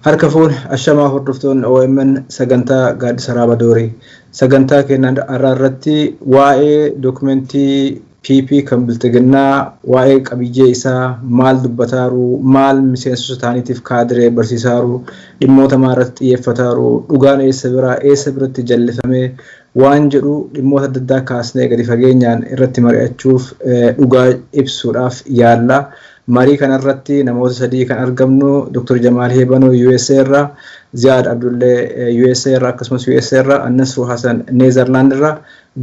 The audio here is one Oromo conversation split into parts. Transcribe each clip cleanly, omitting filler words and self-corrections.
Harka fuun ashamaa hordoftoon OMN sagantaa gaaddisa Raabadoorii sagantaa keenan irratti waa'ee dokumentii PP kan biltiginnaa waa'ee qabiyyee isaa maal dubbataaru maal miseensota taaniitiif kaadiree barsiisaaru dhimmoota maarratti xiyyeeffataaru dhugaan eessa biratti jallifamee waan jedhu dhimmoota adda addaa kaasnee gadi fageenyaan irratti mari'achuuf dhugaa ibsuudhaaf yaalla. Marii kanarratti namoota sadii kan argamnu Dr. Jamal Hebano USA irraa, Ziyaad Abdullee USA irraa akkasumas USA irraa, Annasru Hasan Neezerlaand irraa,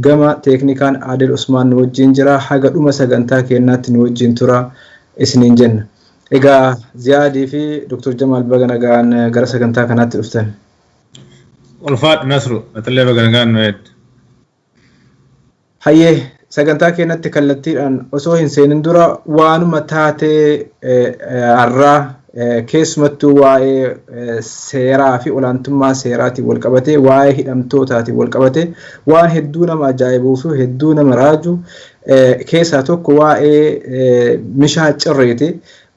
gama teeknikaan Adil Usmaan nu wajjin jira. Haga dhuma sagantaa keenyaatti nu wajjin tura isiniin jenna. Egaa Ziyaadii fi Dr. Jamal baga nagaan gara sagantaa kanaatti dhuftan. Ulfaat Nasru, atallee baga nagaan nu eed. Hayyee sagantaa keenyatti kallattiidhaan osoo hin seenin dura waanuma taatee har'aa keessumattuu waa'ee seeraa fi olaantummaa seeraatiin wal qabatee waa'ee hidhamtootaatiin wal qabatee waan hedduu nama ajaa'ibuu fi hedduu nama raaju keessaa tokko waa'ee Mishaa Cirreeti.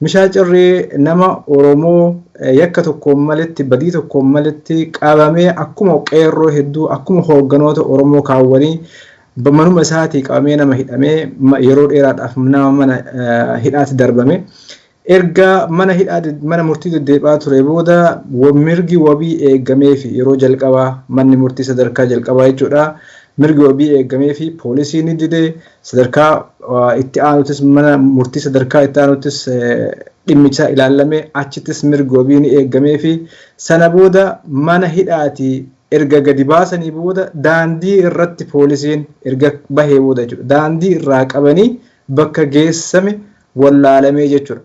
Mishaa Cirree nama Oromoo yakka tokkoon malitti badii tokkoon malitti qabamee akkuma qeerroo hedduu akkuma hoogganoota Oromoo kaawwanii manuma isaatii qabamee nama hidhamee yeroo dheeraadhaaf nama mana hidhaatti darbame. Erga mana murtii deddeebi'aa ture booda mirgi wabii eegamee fi yeroo jalqabaa manni murtii sadarkaa jalqabaa jechuudha. Mirgi wabii eegamee fi poolisiin ni dide sadarkaa itti aanutis mana murtii sadarkaa itti aanutis dhimmicha ilaallamee achittis mirgi wabii ni eegamee fi sana booda mana hidhaatii erga gadi baasanii booda daandii irratti poolisiin erga bahee booda jechuudha. Daandii irraa qabanii bakka geessame wallaalamee jechuudha.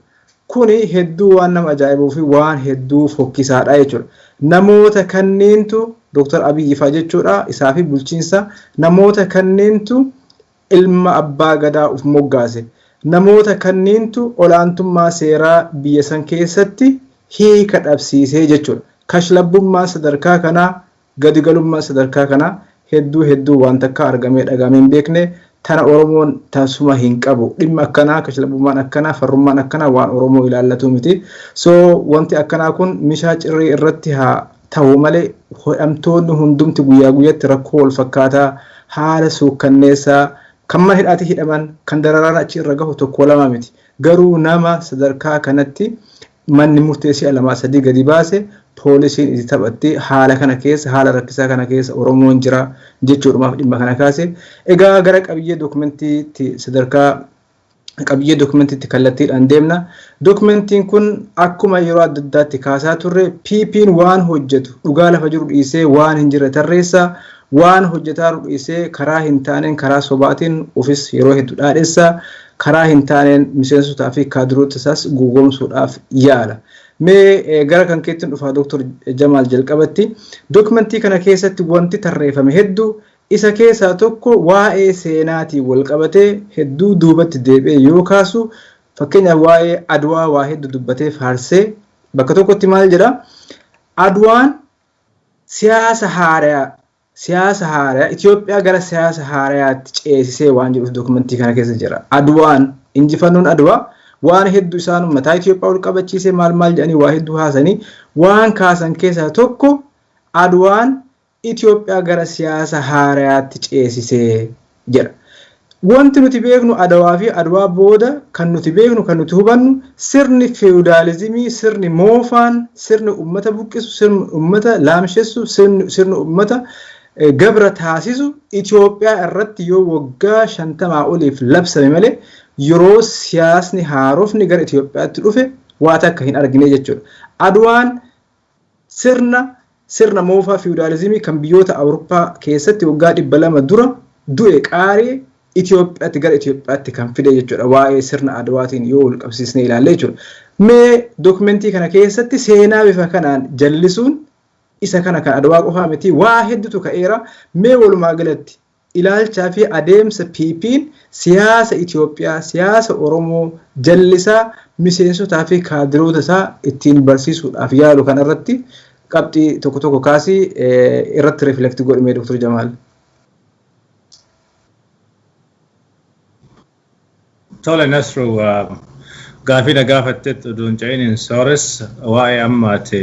Kuni hedduu waan nama ajaa'ibuu fi waan hedduu fokkisaadha jechuudha. Namoota kanneentu Dr. Abiyyi fa'aa jechuudha isaa fi bulchiinsa namoota kanneentu ilma abbaa gadaa uf moggaase. Namoota kanneentu olaantummaa seeraa biyya san keessatti hiika dhabsiisee jechuudha. Kashlabbummaa sadarkaa kanaa gadigalummaa sadarkaa kana hedduu waan takka argamee dhagamee hin beekne tana Oromoon tasuma hin qabu. Dhimma akkanaa kashlabbummaan akkanaa farrummaan akkanaa waan Oromoo ilaallatu miti. So wanti akkanaa kun Mishaa Cirree irratti haa ta'u malee hidhamtoonni hundumti guyyaa guyyaatti rakkoo wal fakkaataa haala suukkanneessaa kan mana hidhaatti hidhaman kan dararaan achi irra gahu tokko lama miti. Garuu nama sadarkaa kanatti manni murteessii alamaa sadii gadi baase poolisiin itti taphatti haala kana keessa haala rakkisaa kana keessa Oromoon jira jechuudhumaaf dhimma kana kaase. Egaa gara qabiyyee dokumentii sadarkaa qabiyyee dokumentiitti kallattiidhaan deemna. Dokumentiin kun akkuma yeroo adda addaatti kaasaa turre PP'n waan hojjetu dhugaa lafa jiru dhiisee waan hin jirre tarreessaa waan hojjetaa dhiisee karaa hin taaneen karaa sobaatiin ofis yeroo hedduu dhaadheessaa karaa hin taaneen miseensotaa fi kaadiroota isaas guugomsuudhaaf yaala. Mee gara kan keetti dhufaa Dr. Jamal jalqabatti dokumentii kana keessatti wanti tarreeffame hedduu isa keessaa tokko waa'ee seenaatiin wal qabatee hedduu duubatti deebi'ee yoo kaasu fakkeenyaaf waa'ee Adwaa waa hedduu dubbatee faarsee bakka tokkotti maal jedha Adwaan siyaasa haaraa Itoophiyaa gara siyaasa haaraatti ceesisee waan jedhu dokumentii kana keessa jira. Adwaan injifannoon Adwaa waan hedduu isaan mataa Itoophiyaa ol qabachiisee maal jedhanii waa hedduu haasanii waan kaasan keessaa tokko Adwaan Itoophiyaa gara siyaasa haaraatti ceesisee jira. Wanti nuti beeknu Adwaa fi Adwaa booda kan nuti beeknu kan nuti hubannu sirni feudalizimii sirni moofaan sirni ummata buqqisu sirni ummata laamshessu sirni ummata gabra taasisu Itoophiyaa irratti yoo waggaa 50 oliif labsame malee yeroo siyaasni haarofni gara Itoophiyaatti dhufe waa takka hin argine jechuudha. Adwaan sirna moofaa feudalizimii kan biyyoota Awurooppaa keessatti waggaa 200 dura du'e qaaree Itoophiyaatti gara Itoophiyaatti kan fide jechuudha. Waa'ee sirna Adwaatiin yoo wal qabsiisnee ilaalle jechuudha. Mee dokumentii kana keessatti seenaa bifa kanaan jallisuun isa kana kan Adwaa qofaa miti waa hedduutu ka'eera. Mee walumaa galatti ilaalchaa fi adeemsa PP'n siyaasa Itoophiyaa siyaasa Oromoo jallisaa miseensotaa fi kaadiroota isaa ittiin barsiisuudhaaf yaalu kanarratti qabxii tokko kaasii irratti reflekti godhime Dr. Jamal. Tole Nasru gaafii gaafattetti oduun ce'iniin soores waa'ee ammaati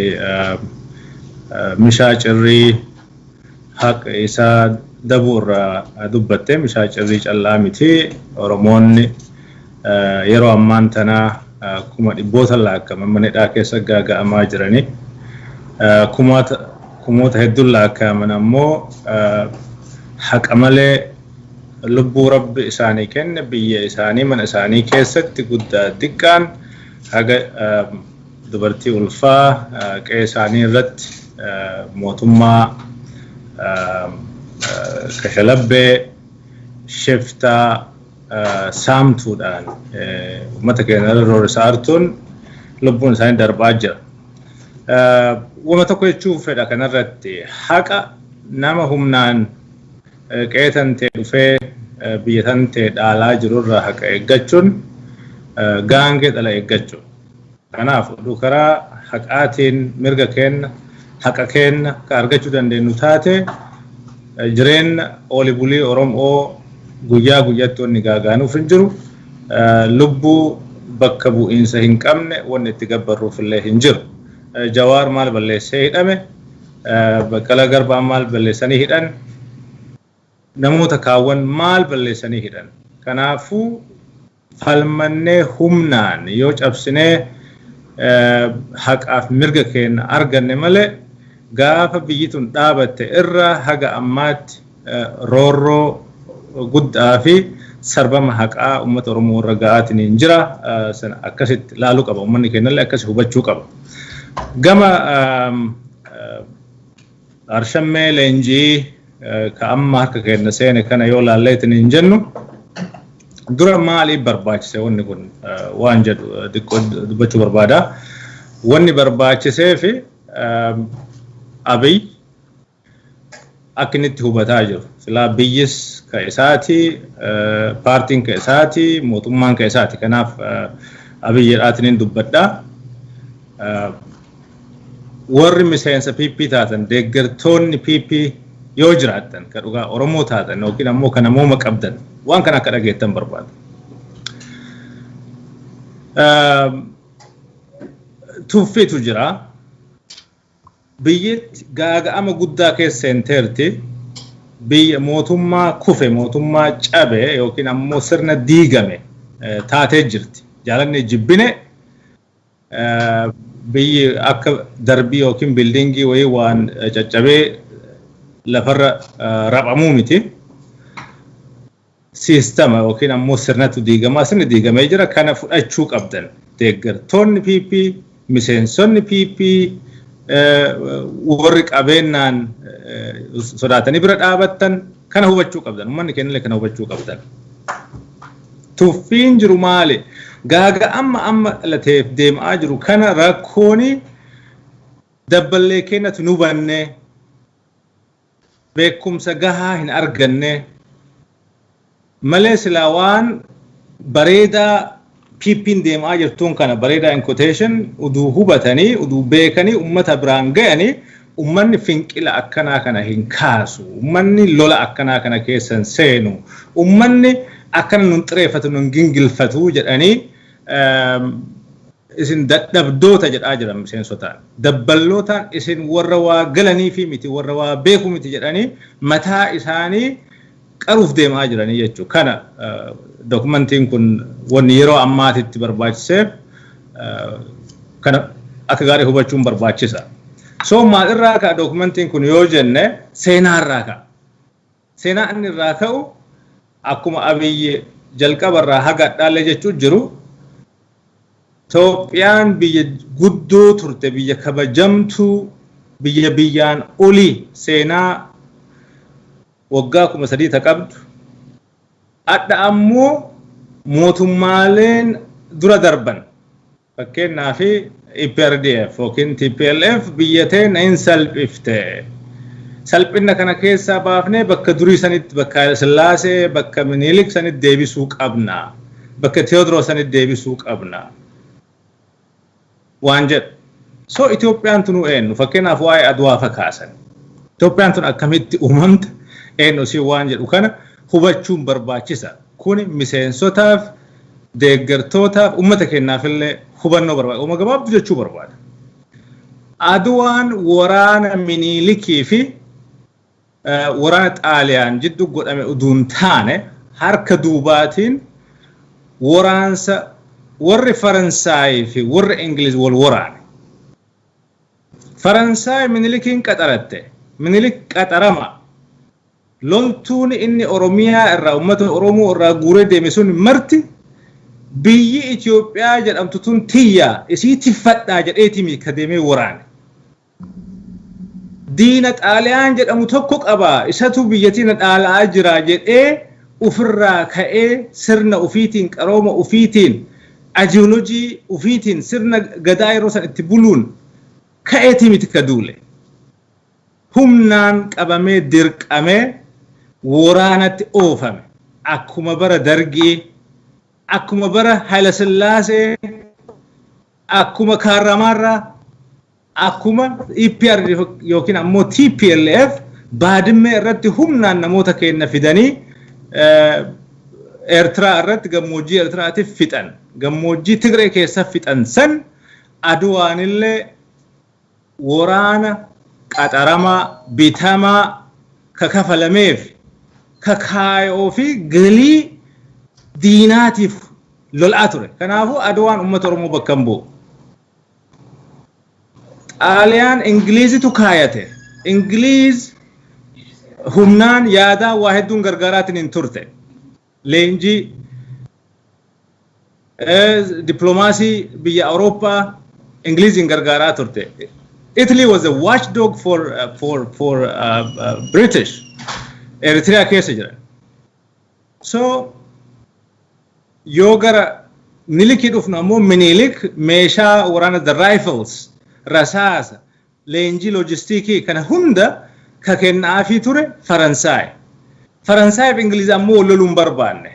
mishaa cirrii haqa isaa dabuurraa dubbatte mishaa cirrii callaa miti Oromoonni yeroo ammaan tanaa kuma dhibboota laakkaman manedhaa keessa gaaga'amaa jiranii kumoota hedduun laakkaman ammoo haqa malee lubbuu rabbi isaanii kenne biyya isaanii mana isaanii keessatti guddaa xiqqaan haga dubartii ulfaa qe'ee isaanii irratti mootummaa kashalabbee shiftaa saamtuudhaan uummata keenya irra roorrisaartuun lubbuun isaanii darbaa jira. Wama tokko jechuun fedha kanarratti haqa nama humnaan qe'ee tantee dhufee biyya tantee dhaalaa jirurraa haqa eeggachuun gaangee dhala eeggachuu. Kanaaf oduu karaa haqaatiin mirga kenna haqa kenna ka argachuu dandeenyu taate jireenya oli bulii Oromoo guyyaa guyyatti wanni gaagaanuuf hin jiru lubbuu bakka bu'iinsa hin qabne wanni itti gabbarruuf illee hin jiru. Jawaar maal balleessee hidhame Baqqalaa Garbaa maal balleessanii hidhan namoota kaawwan maal balleessanii hidhan. Kanaafuu falmannee humnaan yoo cabsinee haqaaf mirga keenya arganne malee gaafa biyyi tun dhaabatte irra haga ammaatti roorroo guddaa fi sarbama haqaa uummata Oromoo irra ga'aatiin hin jira. Sana akkasitti laaluu qaba. Uummanni keenyallee akkasi hubachuu qaba. Gama arshammee leenjii ka amma harka keenya seene kana yoo laalleetiin hin jennu dura maaliif barbaachise wanni kun waan jedhu xiqqoo dubbachuu barbaada. Wanni barbaachisee fi Abiy akka inni itti hubataa jiru. Silaa biyyis ka isaati, paartiin ka isaati, mootummaan ka isaati. Kanaaf Abiy jedhaatiin dubbadha. Warri miseensa PP taatan deeggartoonni PP yoo jiraatan ka dhugaa Oromoo taatan yookiin ammoo kan namooma qabdan waan kana akka dhageettan barbaada. Tuffiitu jira. Biyyatti gaaga'ama guddaa keessa seenteerti. Biyya mootummaa kufe mootummaa cabe yookiin ammoo sirna diigame taatee jirti. Jaalanni jibbine biyyi akka darbii yookiin bildingii wayii waan caccabee lafarra raphamuu miti. Siistama yookiin ammoo sirnatu diigamaa sirni diigamee jira kana fudhachuu qabdan. Deeggartoonni PP, miseensonni PP, warri qabeenyaan sodaatanii bira dhaabattan kana hubachuu qabdan. Uummanni keenyallee kana hubachuu qabdan. Tuffiin jiru maali? Gaaga'ama amma dhalateef deemaa jiru kana rakkooni dabballee keenyatu nu hubanne beekumsa gahaa hin arganne malee silaa waan bareedaa PP'n deemaa jirtuun kana bareedaa in quotation uduu hubatanii uduu beekanii ummata biraan ga'anii ummanni finqila akkanaa kana hin kaasu ummanni lola akkanaa kana keessan seenu ummanni akkana nun xireeffatu nun gingilfatu jedhanii isin dadhabdoota jedhaa jiran miseensotaan dabballootaan isin warra waa galanii fi miti warra waa beeku miti jedhanii mataa isaanii qaruuf deemaa jiranii jechuudha. Kana dokumentiin kun wanni yeroo ammaatitti barbaachiseef kana akka gaarii hubachuun barbaachisa. So maal irraa ka'a dokumentiin kun yoo jenne seenaa irraa ka'a. Seenaa inni irraa ka'u akkuma Abiy jalqabarraa haga dhaalee jechuun jiru Itoophiyaan biyya guddoo turte biyya kabajamtuu biyya biyyaan olii seenaa waggaa 3 qabdu adda ammoo mootummaaleen dura darban fakkeenyaaf EPRDF yookiin TPLF biyyateen hin salphifte salphinna kana keessaa baafnee bakka durii sanitti bakka Sillaasee bakka Minilik sanitti deebisuu qabna bakka Teodiroos sanitti deebisuu qabna waan jedhu. So Itoophiyaan tun eenyu fakkeenyaaf waa'ee Adwaa fakaasan Itoophiyaan tun akkamitti uumamte eenyu si waan jedhu kana hubachuun barbaachisa. Kun miseensotaaf deeggartootaaf uummata kennaafillee hubannoo barbaada. Uma gabaabduu jechuu barbaada. Aduwaan waraana Minilikii fi waraana Xaaliyaan jidduu godhame uduun taane harka duubaatiin waraansa warri Faransaay fi warri Ingiliz wal waraane. Faransaay Minilikiin qaxaratte. Minilik qaxarama. Loltuun inni Oromiyaa irraa uummata Oromoo irraa guuree deeme sun marti biyyi Itoophiyaa jedhamtu tun tiyyaa isii tiffadhaa jedheetimi ka deemee waraane. Diina Xaaliyaan jedhamu tokko qabaa isatu biyyattiin dhaalaa jira jedhee ofirraa ka'ee sirna ofiitiin qarooma ofiitiin ideoloojii ofiitiin sirna gadaa yeroo san itti buluun ka'eetii miti ka duule. Humnaan qabamee dirqamee waraanatti oofame akkuma bara Dargii akkuma bara Haayila Sillaasee akkuma Kaarramarraa akkuma EPR yookiin ammoo TPLF baadimmee irratti humnaan namoota keenya fidanii Eertiraa irratti gammoojjii Eertiraatiif fixan gammoojjii Tigree keessa fixan san Aduwaanillee waraana qaxaramaa bitamaa ka kafalameef ka kaayoo fi galii diinaatiif lol'aa ture. Kanaafuu Aduwaan uummata Oromoo bakka hin bu'u. Xaaliyaan Ingiliizitu kaayate. Ingiliiz humnaan yaadaa waa hedduun gargaaraatiin hin turte. Leenjii diplomaasii biyya Awurooppaa Ingiliiziin gargaaraa turte. Italy was a watchdog for British. Eritrea keessa jira. So yoo gara Minilikii dhufnu ammoo Minilik meeshaa waraana the rifles rasaasa leenjii loojistiikii kana hunda ka kennaafii ture Faransaay. Faransaay fi Ingiliz ammoo loluun barbaanne.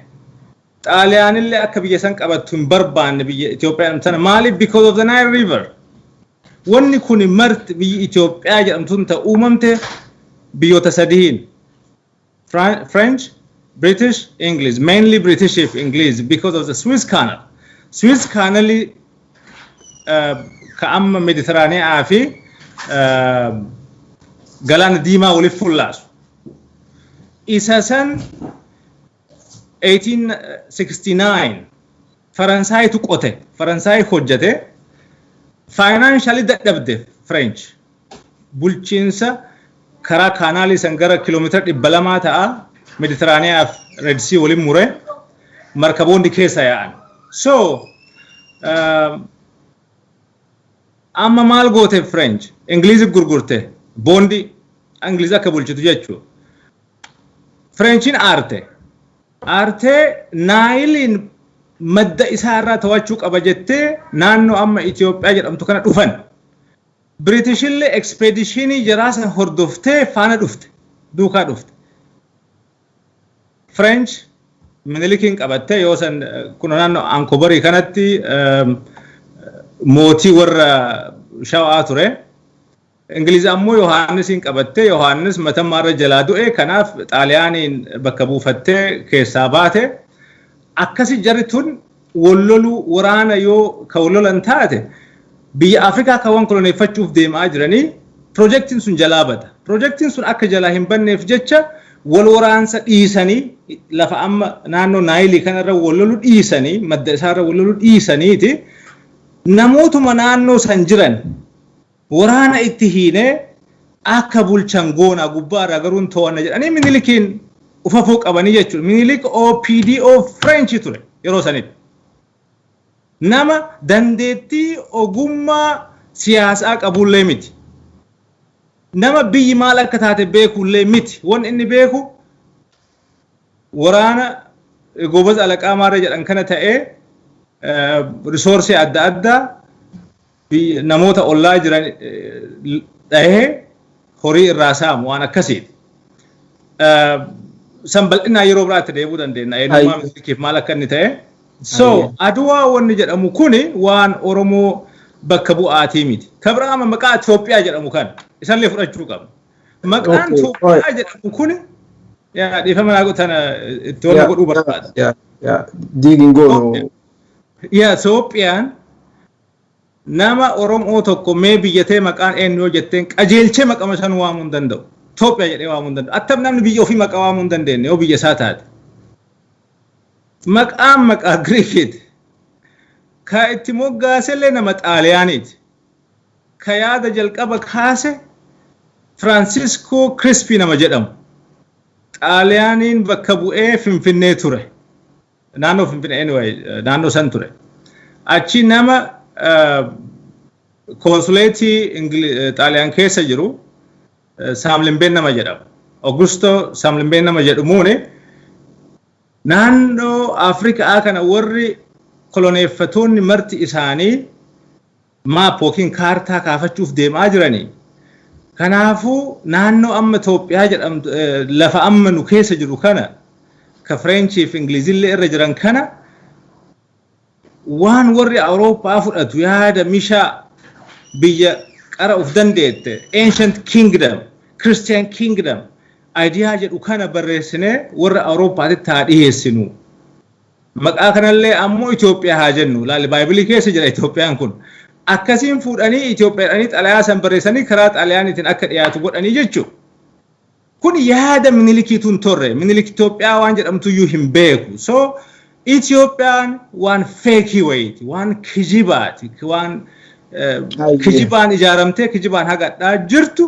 Xaaliyaanillee akka biyya san qabattu hin barbaanne biyya Itoophiyaan tana maaliif because of the Nile River. Wanni kun marti biyya Itoophiyaa jedhamtuun ta'u uumamte biyyoota sadiin French, British, English, mainly British if English because of the Suez Canal. Suez Canal ka amma Mediterranean fi Galaana Diimaa waliif fullaasu. Isa san 1869 Faransaaytu qote, Faransaay hojjate financially dadhabde French. Bulchiinsa karaa kaanaalii san gara kiiloomeetira 200 ta'a Mediterranean Red Sea waliin mure markaboonni keessa yaa'an. So amma maal goote French Ingilizi gurgurte bondi Ingilizi akka bulchitu jechuudha. Frenchin arte Naayiliin madda isaa irraa to'achuu qaba jettee naannoo amma Itoophiyaa jedhamtu kana dhufan. Britishillee expeditionii jaraasa hordoftee faana dhufte duukaa dhufte. French Minilikiin qabattee yoo san kun naannoo Ankobarii kanatti mootii warra shawaa ture. Ingiliz ammoo Yohaannisiin qabattee Yohaannis matammaarra jalaa du'e kanaaf Xaaliyaaniin bakka buufattee keessaa baate. Akkasi jarri tun walloluu waraana yoo ka wallolan taate biyya Afrikaa kawan koloneeffachuuf deemaa jiranii projektiin sun jalaa bada. Projektiin sun akka jalaa hin banneef jecha wal waraansa dhiisanii lafa amma naannoo Naayilii kanarra walloluu dhiisanii madda isaarra walloluu dhiisaniiti namootuma naannoo san jiran waraana itti hiinee akka bulchan goona gubbaarraa garuun to'anna jedhanii Minilikiin ufafoo qabanii jechuudha. Minilik OPDO French ture yeroo sanitti. Nama dandeettii ogummaa siyaasaa qabullee miti. Nama biyyi maal akka taate beekullee miti. Wanni inni beeku waraana goobaz alaqaa maarra jedhan kana ta'ee risoorsii adda addaa namoota ollaa jiran dhahee horii irraa saamu waan akkasiiti. San bal'inaa yeroo biraatti deebuu dandeenya. Eenyummaa Minilikiif maal akka inni ta'e. So Aduwaa wanni jedhamu kuni waan Oromoo bakka bu'aatii miti. Kabiraama maqaa Itoophiyaa jedhamu kan isallee fudhachuu qabna. Maqaan Itoophiyaa jedhamu kuni dhiifama naa tana itti wal godhuu barbaada. Diigin goonu yaa Itoophiyaan nama Oromoo tokko mee biyyatee maqaan eenyu jetteen qajeelchee maqama san waamuu hin danda'u. Itoophiyaa jedhee waamuu hin danda'u. Attam namni biyya ofii maqaa waamuu hin dandeenye yoo biyya isaa taate. Maqaan maqaa Giriikiti. Ka itti moggaasellee nama Xaaliyaaniiti. Ka yaada jalqaba kaase Francisco Crispi nama jedhamu. Xaaliyaaniin bakka bu'ee Finfinnee ture. Naannoo Finfinnee anyway naannoo san ture. Achi nama konsuleetii Xaaliyaan keessa jiru Saamlimbeen nama jedhama. Augusto Saamlimbeen nama jedhamuuni naannoo Afrikaa kana warri koloneeffatoonni marti isaanii maap yookiin kaartaa kaafachuuf deemaa jiranii. Kanaafuu naannoo amma Itoophiyaa jedhamtu lafa amma nu keessa jiru kana ka Frenchii fi Ingilizillee irra jiran kana waan warri Awurooppaa fudhatu yaada mishaa biyya qara of dandeette ancient kingdom Christian kingdom idea jedhu kana barreessinee warra Awurooppaatti haa dhiyeessinu. Maqaa kanallee ammoo Itoophiyaa haa jennu. Laali Baayibilii keessa jira Itoophiyaan kun. Akkasiin fuudhanii Itoophiyaadhaanii xalayaa san barreessanii karaa xalayaaniitiin akka dhiyaatu godhanii jechuudha. Kun yaada Minilikiituun torre. Minilik Itoophiyaa waan jedhamtuyyuu hin beeku. So Itoophiyaan waan feekii wayiiti, waan kijibaati, waan kijibaan ijaaramtee kijibaan hagadhaa jirtu.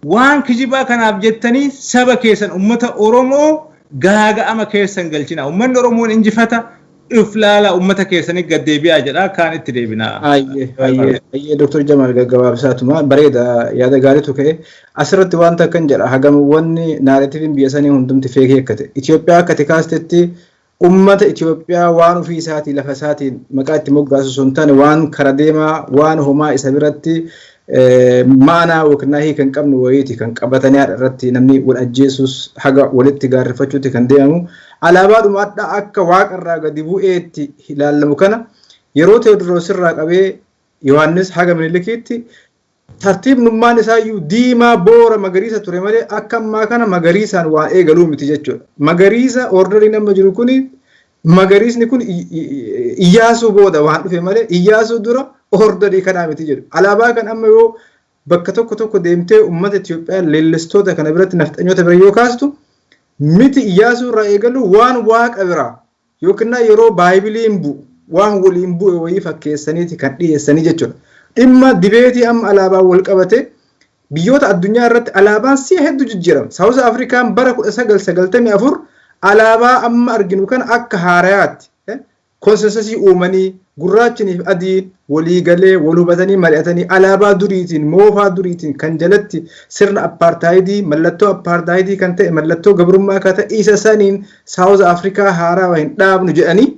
Waan kijibaa kanaaf jettanii saba keessan ummata Oromoo gaaga'ama keessan galchina. Ummanni Oromoon injifata iflaala ummata keessanii gaddeebi'aa jedha kaan itti deebinaa. Ayyee Dr. Jamal gaggabaabsaatuma bareeda yaada gaariitu ka'e asirratti wanta kan jedha hagamuwwanni naaratiiviin biyya sanii hundumti feekee akkate Itoophiyaa akkati kaastetti ummata Itoophiyaa waan ofii isaatii lafa isaatiin maqaa itti moggaasu sun taane waan kara deemaa waan homaa isa biratti maanaa waknaahi kan qabnu wayiiti kan qabatanii irratti namni wal ajjeesus haga walitti gaarrifachuutti kan deemamu alaabaadhuma adda akka waaqarraa gadi bu'eetti ilaalamu kana yeroo Tewoodiroos irraa qabee Yohaannis haga Minilikiitti tartiibnummaan isaayyuu diimaa boora magariisa ture malee akka ammaa kana magariisaan waan eegaluu miti jechuudha. Magariisa orderii nama jiru kuni magariisni kun Iyyaasuu booda waan dhufe malee Iyyaasuu dura orderii kanaa miti jedhu. Alaabaa kan amma yoo bakka tokko deemtee ummata Itoophiyaa leellistoota kana biratti nafxanyoota bira yoo kaastu miti Iyyaasuu irraa eegalu waan waaqa biraa yookiin yeroo Baayibiliin bu'u waan waliin bu'e wayii fakkeessaniiti kan dhiyeessanii jechuudha. Dhimma dibeetii amma alaabaan wal qabate biyyoota addunyaa irratti alaabaan si'a hedduu jijjiirama. Saawuz Afrikaan bara 1994 alaabaa amma arginu kan akka haarayaatti konsensasii uumanii gurraachanii fi adiin walii galee wal hubatanii mari'atanii alaabaa duriitiin moofaa duriitiin kan jalatti sirna apartaayidii mallattoo apartaayidii kan ta'e mallattoo gabrummaa kan ta'e isa saniin Saawuz Afrikaa haaraa hin dhaabnu jedhanii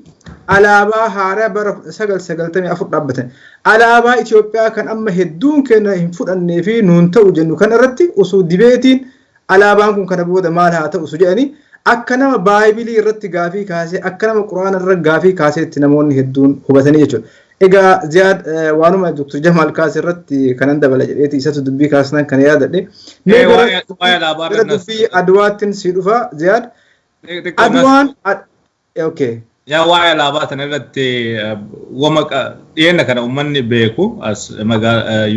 alaabaa haaraa bara 1994 dhaabbatan. Alaabaa Itoophiyaa kan amma hedduun keenya hin fudhannee fi nuun ta'u jennu kan irratti osoo dibeetiin alaabaan kun kana booda maal haa ta'u jedhanii akka nama Baayibilii irratti gaafii kaasee akka nama Quraana irratti gaafii kaaseetti namoonni hedduun hubatanii jechuudha. Egaa Ziyaad waanuma Dr. Jamal kaase irratti kanan dabala jedheeti isatu dubbii kaasnan kana yaadadhe. Gara dubbii Aduwaattiin si dhufa Ziyaad. Aduwaan okay. Yaa waa'ee alaabaa kana irratti wama dhiyeenya kana uummanni beeku as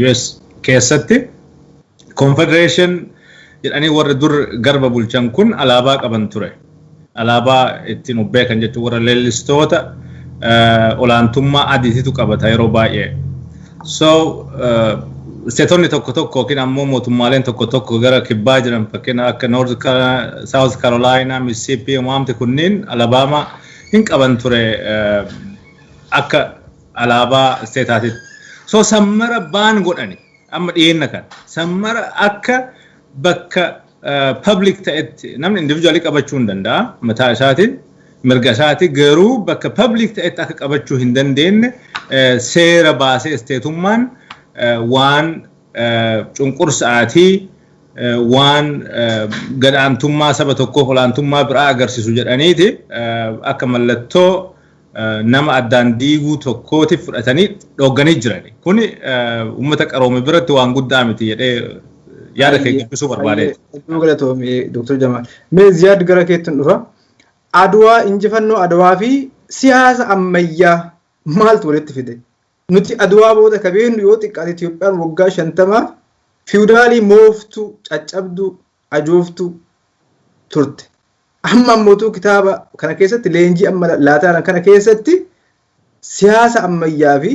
US keessatti Confederation jedhanii warri dur garba bulchan kun alaabaa qaban ture. Alaabaa ittiin beekan jechuun warra leellistoota olaantummaa adiititu qabata yeroo baay'ee. So isteetonni tokko yookiin ammoo mootummaaleen tokko gara kibbaa jiran fakkeenya akka South Carolina, Mississippi, waamti kunniin Alabama hin qaban ture akka alaabaa isteetaatitti. So sammara baan godhani amma dhiyeenya kan sammara akka bakka public ta'etti namni individually qabachuu hin danda'a mataa isaatiin mirga isaatii garuu bakka public ta'etti akka qabachuu hin dandeenye seera baasee isteetummaan waan cunqursaatii waan gadaantummaa saba tokkoof olaantummaa biraa agarsiisu jedhaniiti akka mallattoo nama addaan diiguu tokkootiif fudhatanii dhogganii jirani. Kuni uummata qaroome biratti waan guddaa miti jedhee yaada kee gibbisuu barbaadeeti. Hedduu galatoomii Dr. Jamal. Mee Ziyaad gara keettiin dhufa. Adwaa injifannoo Adwaa fi siyaasa ammayyaa maaltu walitti fide? Nuti aduwaa booda kabeenyu yoo xiqqaate Itoophiyaan waggaa 50 fiudaalii mooftu caccabdu ajooftu turte. Amma ammootu kitaaba kana keessatti leenjii amma laataan kana keessatti siyaasa ammayyaa fi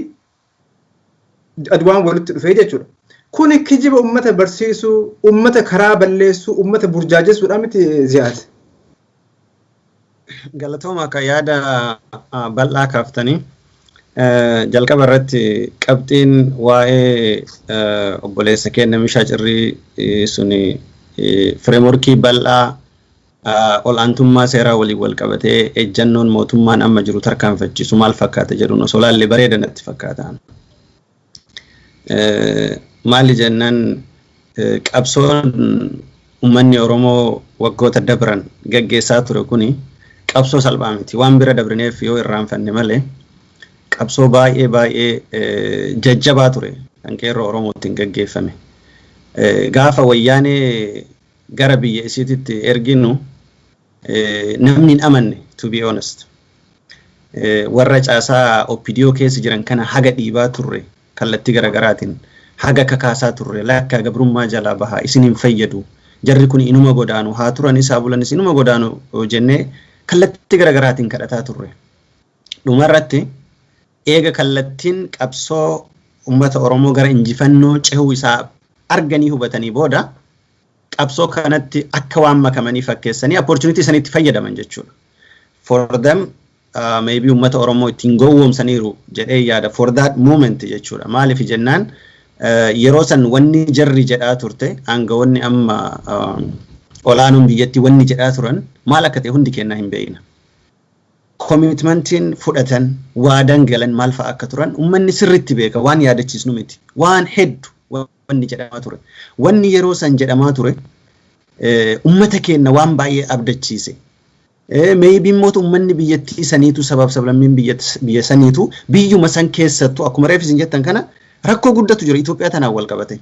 aduwaan walitti dhufee jechuudha. Kun kijiba ummata barsiisuu, ummata karaa balleessuu, ummata burjaajessuudha miti Ziyaad. Galatooma akka yaada bal'aa kaaftanii jalqaba irratti qabxiin waa'ee obboleessa keenya Mishaa Cirrii suni fireemworkii bal'aa ol'aantummaa seeraa waliin wal qabatee ejjannoon mootummaan amma jiru tarkaanfachiisu maal fakkaata jedhuun osoo laallee bareeda natti fakkaata. Maali jennaan qabsoon uummanni Oromoo waggoota dabran gaggeessaa ture kuni qabsoo salphaa miti. Waan bira dabrineef yoo irraanfanne malee qabsoo baay'ee jajjabaa ture kan qeerroo Oromootiin gaggeeffame. Gaafa wayyaanee gara biyya isiititti erginu namni hin amanne to be honest. Warra caasaa OPDO keessa jiran kana haga dhiibaa turre kallattii garaagaraatiin haga kakaasaa turre lakka gabrummaa jalaa bahaa isin hin fayyadu jarri kun inuma godaanu haa turan isaa bulan isinuma godaanu jennee kallattii garaagaraatiin kadhataa turre. Dhumarratti eega kallattiin qabsoo uummata Oromoo gara injifannoo cehuu isaa arganii hubatanii booda qabsoo kanatti akka waan makamanii fakkeessanii opportunity sanitti fayyadaman jechuudha. For them maybe uummata Oromoo ittiin gowwoomsaniiru jedhee yaada for that moment jechuudha. Maaliif jennaan yeroo san wanni jarri jedhaa turte aangawoonni amma olaanuun biyyatti wanni jedhaa turan maal akka ta'e hundi kennaa hin beekna. Commitmentiin fudhatan waadan galan maal fa'a akka turan uummanni sirriitti beeka waan yaadachiisnu miti. Waan hedduu wanni jedhamaa ture. Wanni yeroo san jedhamaa ture uummata keenya waan baay'ee abdachiise. Maybe immoo uummanni biyyattii saniitu sabab sablammiin biyya saniitu biyyuma san keessattuu akkuma reefis jettan kana rakkoo guddatu jira Itoophiyaa tanaan wal qabate.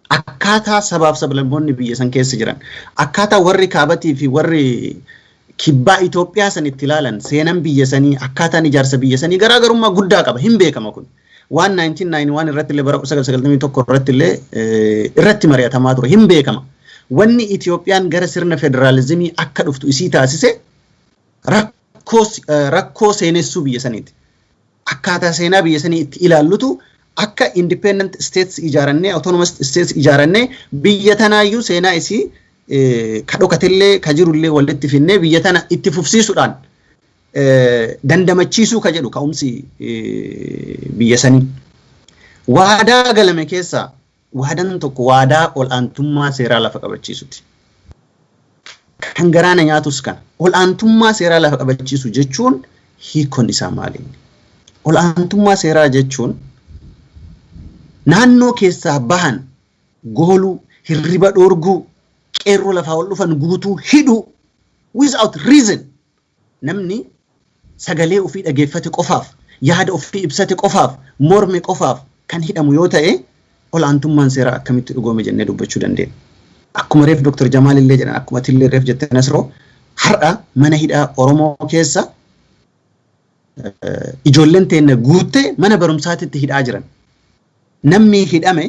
Akkaataa sabab sablammoonni biyya san keessa jiran akkaataa warri kaabatii fi warri kibbaa Itoophiyaa san itti ilaalan seenan biyya sanii akkaataan ijaarsa biyya sanii garaagarummaa guddaa qaba hin beekama kun. Waan 1991 irratti illee bara 1991 irratti illee irratti mari'atamaa ture hin beekama. Wanni Itoophiyaan gara sirna federaalizimii akka dhuftu isii taasise rakkoo seenessuu biyya saniiti. Akkaataa seenaa biyya sanii itti ilaallutu akka independent states ijaarannee autonomous states ijaarannee biyya tanaayyuu seenaa isii ka dhokatillee ka jirullee walitti finnee biyya tana itti fufsiisuudhaan dandamachiisuu ka jedhu ka'umsi biyya sanii. Waadaa galame keessaa waadaan tokko waadaa ol'aantummaa seeraa lafa qabachiisuti. Kan garaana nyaatus kan ol'aantummaa seeraa lafa qabachiisu jechuun hiikon isaa maali? Ol'aantummaa seeraa jechuun naannoo keessaa bahan gooluu, hirriba dhoorguu, qeerroo lafaa ol dhufan guutuu hidhuu without reason namni sagalee ofii dhageeffate qofaaf yaada ofii ibsate qofaaf morme qofaaf kan hidhamu yoo ta'e ol'aantummaan seeraa akkamitti dhugoome jennee dubbachuu dandeenya. Akkuma reef Dr. Jamaal illee jedhan akkuma tillee reef jettee Nasroo har'a mana hidhaa Oromoo keessa ijoolleen teenne guuttee mana barumsaatitti hidhaa jiran. Namni hidhame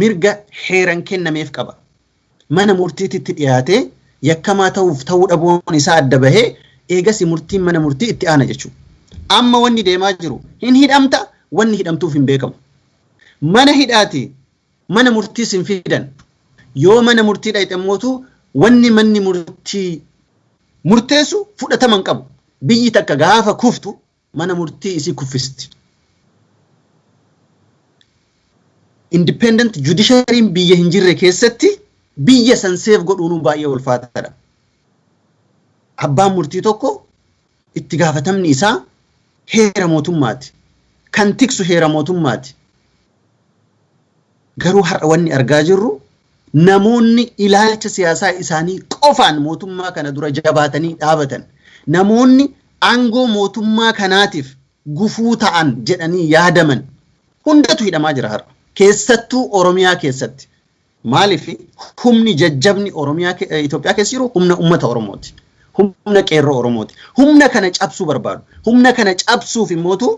mirga heeran kennameef qaba. Mana murtiititti dhiyaatee yakkamaa ta'uu dhabuun isaa adda bahee eegas murtiin mana murtii itti aana jechuudha. Amma wanni deemaa jiru hin hidhamta wanni hidhamtuuf hin beekamu. Mana hidhaati mana murtiis hin fidan. Yoo mana murtii dhayxammootu wanni manni murtii murteessu fudhataman qabu. Biyyi takka gaafa kuftu mana murtii isii kuffisti. Independent judiciary biyya hin jirre keessatti biyya san seef godhuun baay'ee ulfaataadha. Abbaan murtii tokko itti gaafatamni isaa heera mootummaati. Kan tiksu heera mootummaati. Garuu har'a wanni argaa jirru namoonni ilaalcha siyaasaa isaanii qofaan mootummaa kana dura jabaatanii dhaabatan. Namoonni aangoo mootummaa kanaatiif gufuu ta'an jedhanii yaadaman hundatu hidhamaa jira har'a. Keessattuu Oromiyaa keessatti. Maaliif humni jajjabni Oromiyaa Itoophiyaa keessa jiru humna uummata Oromooti. Humna qeerroo Oromooti. Humna kana cabsuu barbaadu. Humna kana cabsuuf immootu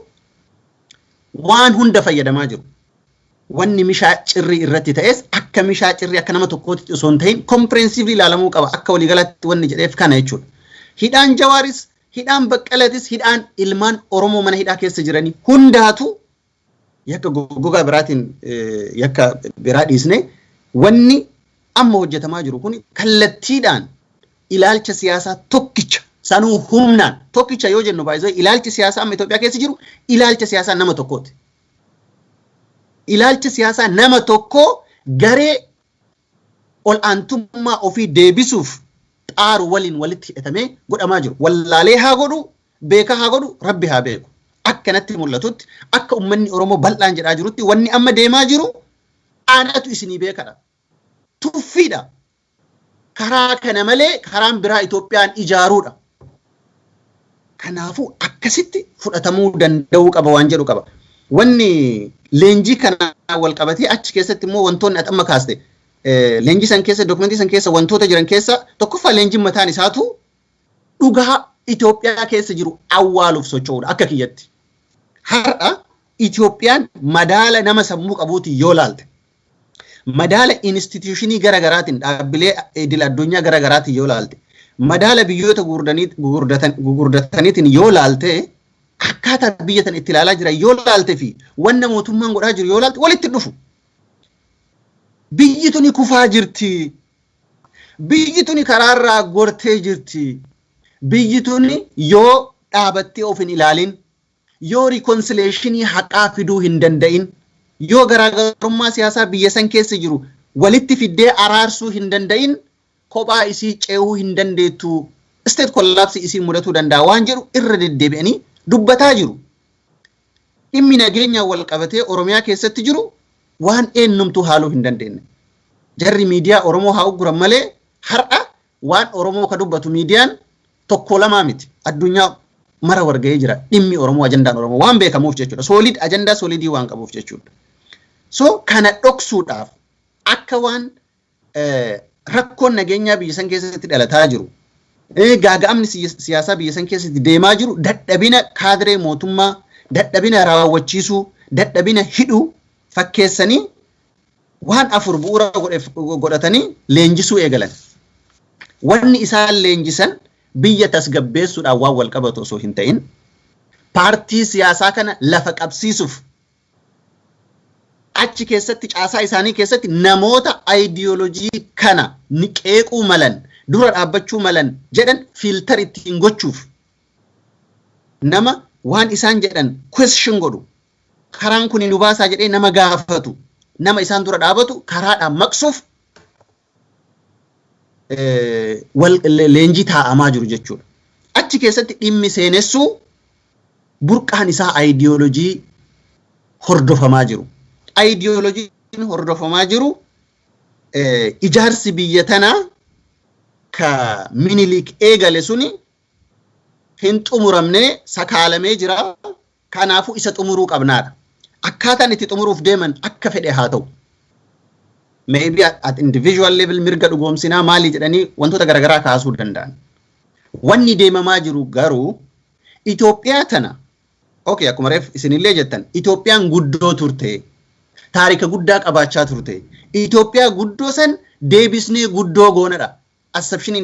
waan hunda fayyadamaa jiru. Wanni mishaa cirrii irratti ta'es akka mishaa cirrii akka nama tokkootti osoo hin ta'in comprehensive ilaalamuu qaba akka waliigalatti wanni jedheef kana jechuudha. Hidhaan Jawaaris, hidhaan Baqqalatis, hidhaan ilmaan Oromoo mana hidhaa keessa jiranii hundaatu yakka gogaa biraatiin yakka biraa dhiisne wanni amma hojjetamaa jiru kun kallattiidhaan ilaalcha siyaasaa tokkicha sanuu humnaan tokkicha yoo jennu baay'ee ilaalchi siyaasaa amma Itoophiyaa keessa jiru ilaalcha siyaasaa nama tokkooti. Ilaalcha siyaasaa nama tokko garee ol aantummaa ofii deebisuuf xaaru waliin walitti hidhatamee godhamaa jiru. Wallaalee haa godhu, beekaa haa godhu, Rabbi haa beeku. Akkanatti mul'atutti akka uummanni Oromoo bal'aan jedhaa jirutti wanni amma deemaa jiru aanatu isinii beekadha. Tuffiidha. Karaa kana malee karaan biraa Itoophiyaan ijaaruudha. Kanaafuu akkasitti fudhatamuu danda'uu qaba waan jedhu qaba. Wanni leenjii kana wal qabatee achi keessatti immoo wantoonni amma kaaste leenjii san keessa dokumentii san keessa wantoota jiran keessa tokkoffaa leenjiin mataan isaatu dhugaa Itoophiyaa keessa jiru awwaaluuf socho'uudha akka kiyyatti. Har'a Itoophiyaan madaala nama sammuu qabuutiin yoo laalte madaala instituushinii garaagaraatiin dhaabbilee idil addunyaa garaagaraatiin yoo laalte madaala biyyoota gugurdataniitiin yoo laalte akkaataa biyya tan itti ilaalaa jira yoo laalte fi wanna mootummaan godhaa jiru yoo laalte walitti dhufu. Biyyi tuni kufaa jirti. Biyyi tuni karaarraa gortee jirti. Biyyi tuni yoo dhaabattee of hin ilaalin, yoo reconciliationii haqaa fiduu hin danda'in, yoo garaagarummaa siyaasaa biyya san keessa jiru walitti fiddee araarsuu hin danda'in, kophaa isii ceehuu hin dandeettu. State collapse isii mudatuu danda'a waan jedhu irra deddeebi'anii dubbataa jiru. Dhimmi nageenya wal qabatee Oromiyaa keessatti jiru waan eenyumtuu haaluu hin dandeenye. Jarri miidiyaa Oromoo haa uguran malee har'a waan Oromoo ka dubbatu miidiyaan tokko lamaa miti. Addunyaa mara warga'ee jira. Dhimmi Oromoo ajandaan Oromoo waan beekamuuf jechuudha. Ajandaa soolidii waan qabuuf jechuudha. So kana dhoksuudhaaf akka waan rakkoon nageenyaa biyya san keessatti dhalataa jiru. Gaaga'amni siyaasaa biyya san keessatti deemaa jiru dadhabina kaadiree mootummaa, dadhabina raawwachiisuu, dadhabina hidhuu fakkeessanii waan afur bu'uura godhatanii leenjisuu eegalan. Wanni isaan leenjisan biyya tasgabbeessuudhaan waan wal qabatu osoo hin ta'in paartii siyaasaa kana lafa qabsiisuuf achi keessatti caasaa isaanii keessatti namoota ayidiyoolojii kana ni qeequu malan dura dhaabbachuu malan jedhan filter ittiin gochuuf nama waan isaan jedhan question godhu karaan kun nu baasaa jedhee nama gaafatu nama isaan dura dhaabatu karaadhaan maqsuuf leenjii taa'amaa jiru jechuudha. Achi keessatti dhimmi seenessuu burqaan isaa ayidiyoolojii hordofamaa jiru. Ayidiyoolojiin hordofamaa jiru ijaarsi biyya tanaa ka Minilik eegale suni hin xumuramnee sakaalamee jira. Kanaafuu isa xumuruu qabnaadha. Akkaataan itti xumuruuf deeman akka fedhe haa ta'u. Maybe at individual level mirga dhugoomsinaa maali jedhanii wantoota garaagaraa kaasuu danda'an. Wanni deemamaa jiru garuu Itoophiyaa tana akkuma reef isinillee jettan Itoophiyaan guddoo turte. Taarika guddaa qabaachaa turte. Itoophiyaa guddoo san deebisnee guddoo goonadha. Assumption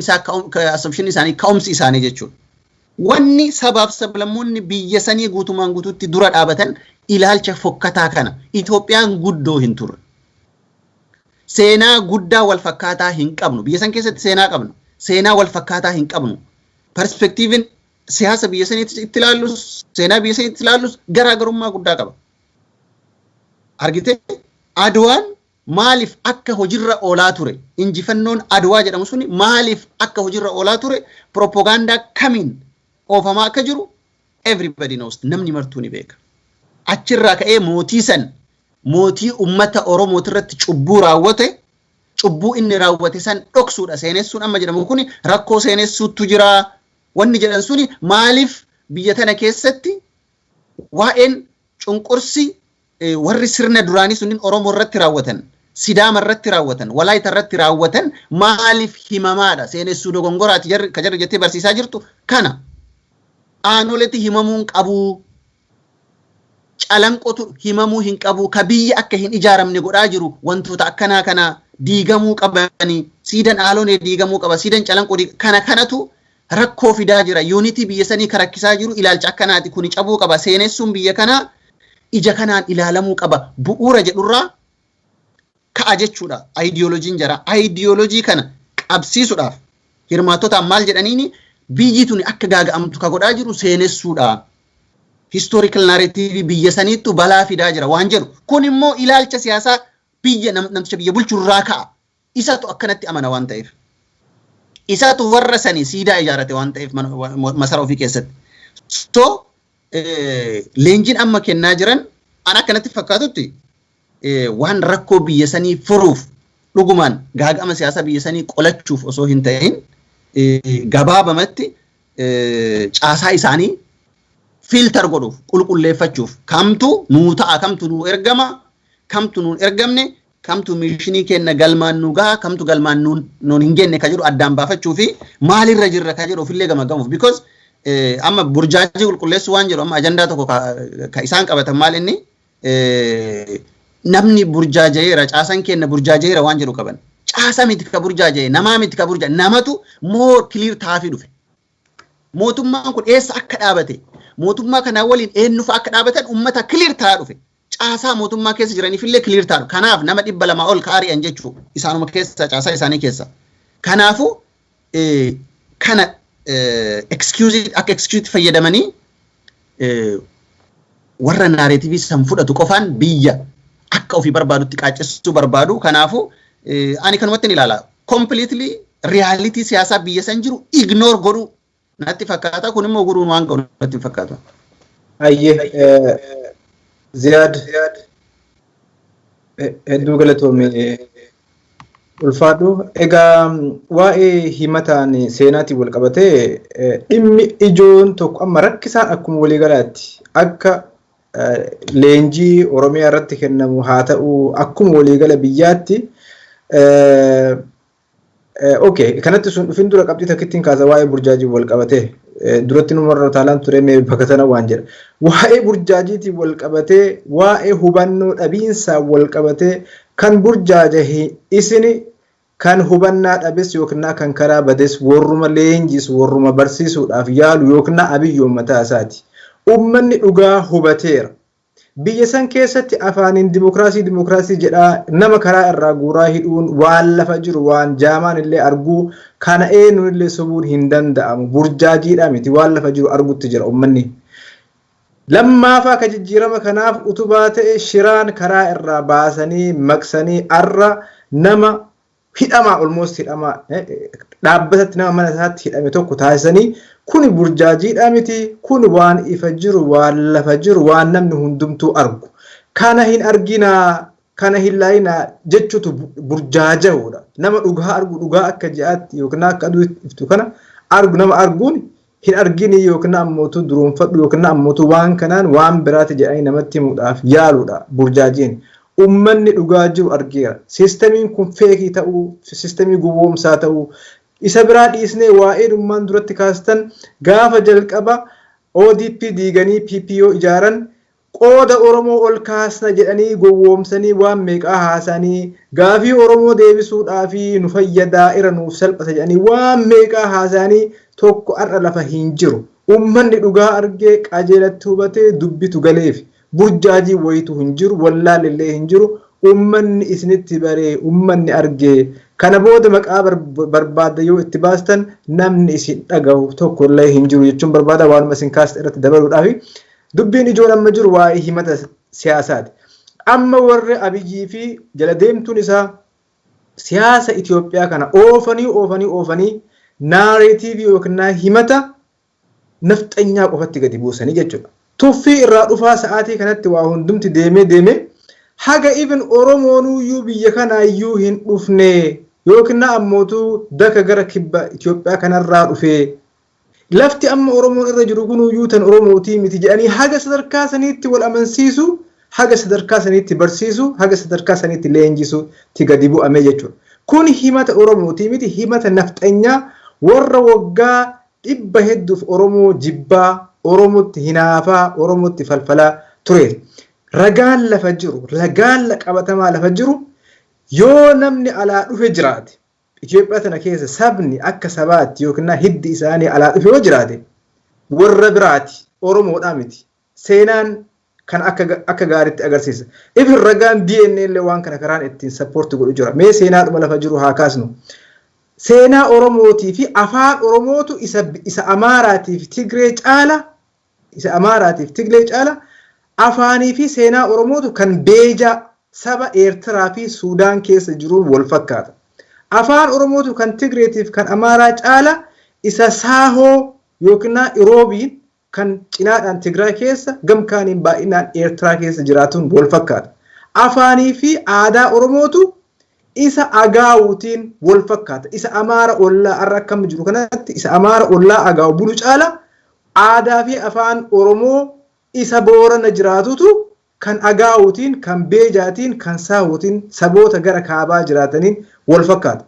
isaanii ka'umsi isaanii jechuudha. Wanni sabaaf sablammoonni biyya sanii guutumaan guutuutti dura dhaabatan ilaalcha fokkataa kana Itoophiyaan guddoo hin turre. Seenaa guddaa wal fakkaataa hin qabnu. Biyya san keessatti seenaa qabna. Seenaa wal fakkaataa hin qabnu. Perspektiiviin siyaasa biyya saniitti itti ilaallus, seenaa biyya saniitti itti ilaallus garaagarummaa guddaa qaba. Argite Adwaan maaliif akka hojiirra oolaa ture? Injifannoon Adwaa jedhamu suni maaliif akka hojiirra oolaa ture? Propagaandaa kamiin oofamaa akka jiru everybody knows. Namni martuu ni beeka. Achirraa ka'ee mootii san mootii ummata Oromoo irratti cubbuu raawwate, cubbuu inni raawwate san dhoksuudha. Seenessuun amma jedhamu kuni rakkoo seenessuutu jira. Wanni jedhan suni maaliif biyya tana keessatti waa'een cunqursi warri sirna duraanii sunniin Oromoo irratti raawwatan, Sidaama irratti raawwatan, Walaayita irratti raawwatan maaliif himamaadha? Seenessuu dogongoraati ka jarri jettee barsiisaa jirtu kana aanoletti himamuun qabu. calanqotu himamuu hin qabu ka biyya akka hin ijaaramne godhaa jiru wantoota akkanaa kana diigamuu qabanii siidan aaloonee diigamuu qaba siidan calanqoo kanatu rakkoo fidaa jira unity biyya sanii karakkisaa jiru ilaalcha akkanaati kuni cabuu qaba seenessuun biyya kana ija kanaan ilaalamuu qaba bu'uura jedhurraa ka'a jechuudha ideoloojiin jira ideoloojii kana qabsiisuudhaaf hirmaattotaan maal jedhaniini biyyi tuni akka gaaga'amtu ka godhaa jiru seenessuudha historical narrative biyya saniittu balaa fidaa jira waan jedhu kun immoo ilaalcha siyaasaa biyya namticha biyya bulchurraa ka'a isatu akkanatti amana waan ta'eef isatu warra sanii siidaa ijaarate waan ta'eef masara ofii keessatti so leenjiin amma kennaa jiran an akkanatti fakkaatutti waan rakkoo biyya sanii furuuf dhugumaan gaaga'ama siyaasaa biyya sanii qolachuuf osoo hin ta'in gabaabamatti caasaa isaanii filter godhuuf qulqulleeffachuuf kamtu nuu ta'a kamtu nuu ergama kamtu nuu ergamne kamtu mishinii kenna galmaan nuu gaha kamtu galmaan nuun hin genne ka jedhu addaan baafachuu fi maalirra jirra ka jedhu ofillee gamagamuuf because amma burjaajii qulqulleessu waan jedhu amma ajandaa tokko ka isaan qabatan maal inni namni burjaajeera caasan kenna burjaajeera waan jedhu qaban caasa miti ka burjaajee namaa miti ka burjaa namatu moo clear taafii dhufe mootummaan kun eessa akka dhaabate mootummaa kanaa waliin eenyufa akka dhaabatan ummata clear taa dhufe caasaa mootummaa keessa jiraniifillee clear taa kanaaf nama 200 ol kaari'an jechuu isaanuma keessa caasaa isaanii keessa kanaafu kana excuse fayyadamanii warra narrative san fudhatu qofaan biyya akka ofii barbaadutti qaacessuu barbaadu kanaafu ani kanumatti ilaala completely reality siyaasaa biyya san jiru ignore godhu natti fakkaata kun immoo guruun waan godhu natti fakkaata ayye Ziyaad hedduu galatoomee ulfaadhu egaa waa'ee himataan seenaatiin wal qabatee dhimmi ijoon tokko amma rakkisaan akkuma walii galaatti akka leenjii Oromiyaa irratti kennamu haa ta'u akkuma walii gala biyyaatti okay kanatti sun dhufin dura qabxii takkittiin kaasa waa'ee burjaajii wal qabatee duratti numarra taalaan ture mee bakka sana waan jedha waa'ee burjaajiitiin wal qabatee waa'ee hubannoo dhabiinsaa wal qabatee kan burjaaje isini kan hubannaa dhabes yookiin kan karaa bades warruma leenjis warruma barsiisuudhaaf yaalu yookiin abiyyoon mataa isaati ummanni dhugaa hubateera biyya san keessatti afaaniin dimokiraasii jedhaa nama karaa irraa guuraa hidhuun waan lafa jiru waan jaamaan illee arguu kana eenyuun illee sobuun hin danda'amu burjaajiidha miti waan lafa jiru argutti jira ummanni lammaafaa ka jijjiirama kanaaf utubaa ta'e shiraan karaa irraa baasanii maqsanii arra nama hidhamaa almost hidhamaa dhaabbatatti nama mana isaatti hidhame tokko taasisanii kuni burjaajiidha miti kun waan ifa jiru waan lafa jiru waan namni hundumtuu argu kana hin arginaa kana hin laayinaa jechuutu burjaajaa'uudha nama dhugaa argu dhugaa akka ji'aatti yookiin akka aduu iftu kana argu nama arguun hin argini yookiin ammootu duruunfadhu yookiin ammootu waan kanaan waan biraati jedhanii namatti himuudhaaf yaaluudha burjaajiin ummanni dhugaa jiru argeera siistamiin kun feekii ta'uu siistamii gowwoomsaa ta'uu isa biraa dhiisnee waa'ee dhummaan duratti kaastan gaafa jalqaba ODP diiganii PPO ijaaran qooda Oromoo ol kaasna jedhanii gowwoomsanii waan meeqaa haasanii gaafii Oromoo deebisuudhaaf nu fayyadaa ira nuuf salphata jedhanii waan meeqaa haasanii tokko arra lafa hin jiru ummanni dhugaa argee qajeelatti hubatee dubbitu galeef burjaajii wayitu hin jiru wallaalillee hin jiru ummanni isinitti baree ummanni argee kana booda maqaa barbaada yoo itti baastan namni isin dhagahu tokko illee hin jiru jechuun barbaada waanuma isin kaasta irratti dabaluudhaaf dubbiin ijoon amma jiru waa'ee himata siyaasaati amma warri Abiyyii fi jala deemtuun isaa siyaasa Itoophiyaa kana oofanii narrative yookiin himata nafxanyaa qofatti gadi buusanii jechuudha tuffii irraa dhufaa sa'aatii kanatti waa hundumti deemee haga even Oromoonuyyuu biyya kanaayyuu hin dhufne yookiin ammootu daka gara kibba Itoophiyaa kanarraa dhufee lafti amma Oromoon irra jiru kunuyyuu tan Oromootii miti jedhanii haga sadarkaa saniitti wal amansiisu haga sadarkaa saniitti barsiisu haga sadarkaa saniitti leenjisu ti gadi bu'ame jechuudha kun himata Oromootii miti himata nafxanyaa warra waggaa dhibba hedduuf Oromoo jibbaa Oromootti hinaafaa Oromootti falfalaa ture. Ragaan lafa jiru, ragaan qabatamaa lafa jiru yoo namni alaa dhufe jiraate Itoophiyaa tana keessa sabni akka sabaatti yookiin hiddi isaanii alaa dhufe yoo jiraate warra biraati Oromoodhaa miti. Seenaan kan akka gaariitti agarsiisa. Ifin ragaan DNA illee waan kana karaan ittiin sappoorti godhu jira. Mee seenaadhuma lafa jiru haa kaasnu. Seenaa Oromootii fi afaan Oromootu isa Amaaraatiif Tigree caala afaanii fi seenaa Oromootu kan beeja saba Eertiraa fi Suudaan keessa jiruun wal fakkaata. Afaan Oromootu kan Tigreetiif kan Amaaraa caala isa Saahoo yookiin Iroobiin kan cinaadhaan Tigraay keessa gamkaaniin baay'inaan Eertiraa keessa jiraatuun wal fakkaata. Afaanii fi aadaa Oromootu isa Agaawutiin wal fakkaata. Isa Amaara ollaa arra akkam jiru kanatti isa Amaara ollaa Agaawu bulu caala aadaa fi afaan Oromoo isa Boorana jiraatutu kan Agaawutiin, kan Beejaatiin, kan Saawutiin saboota gara kaabaa jiraataniin wal fakkaata.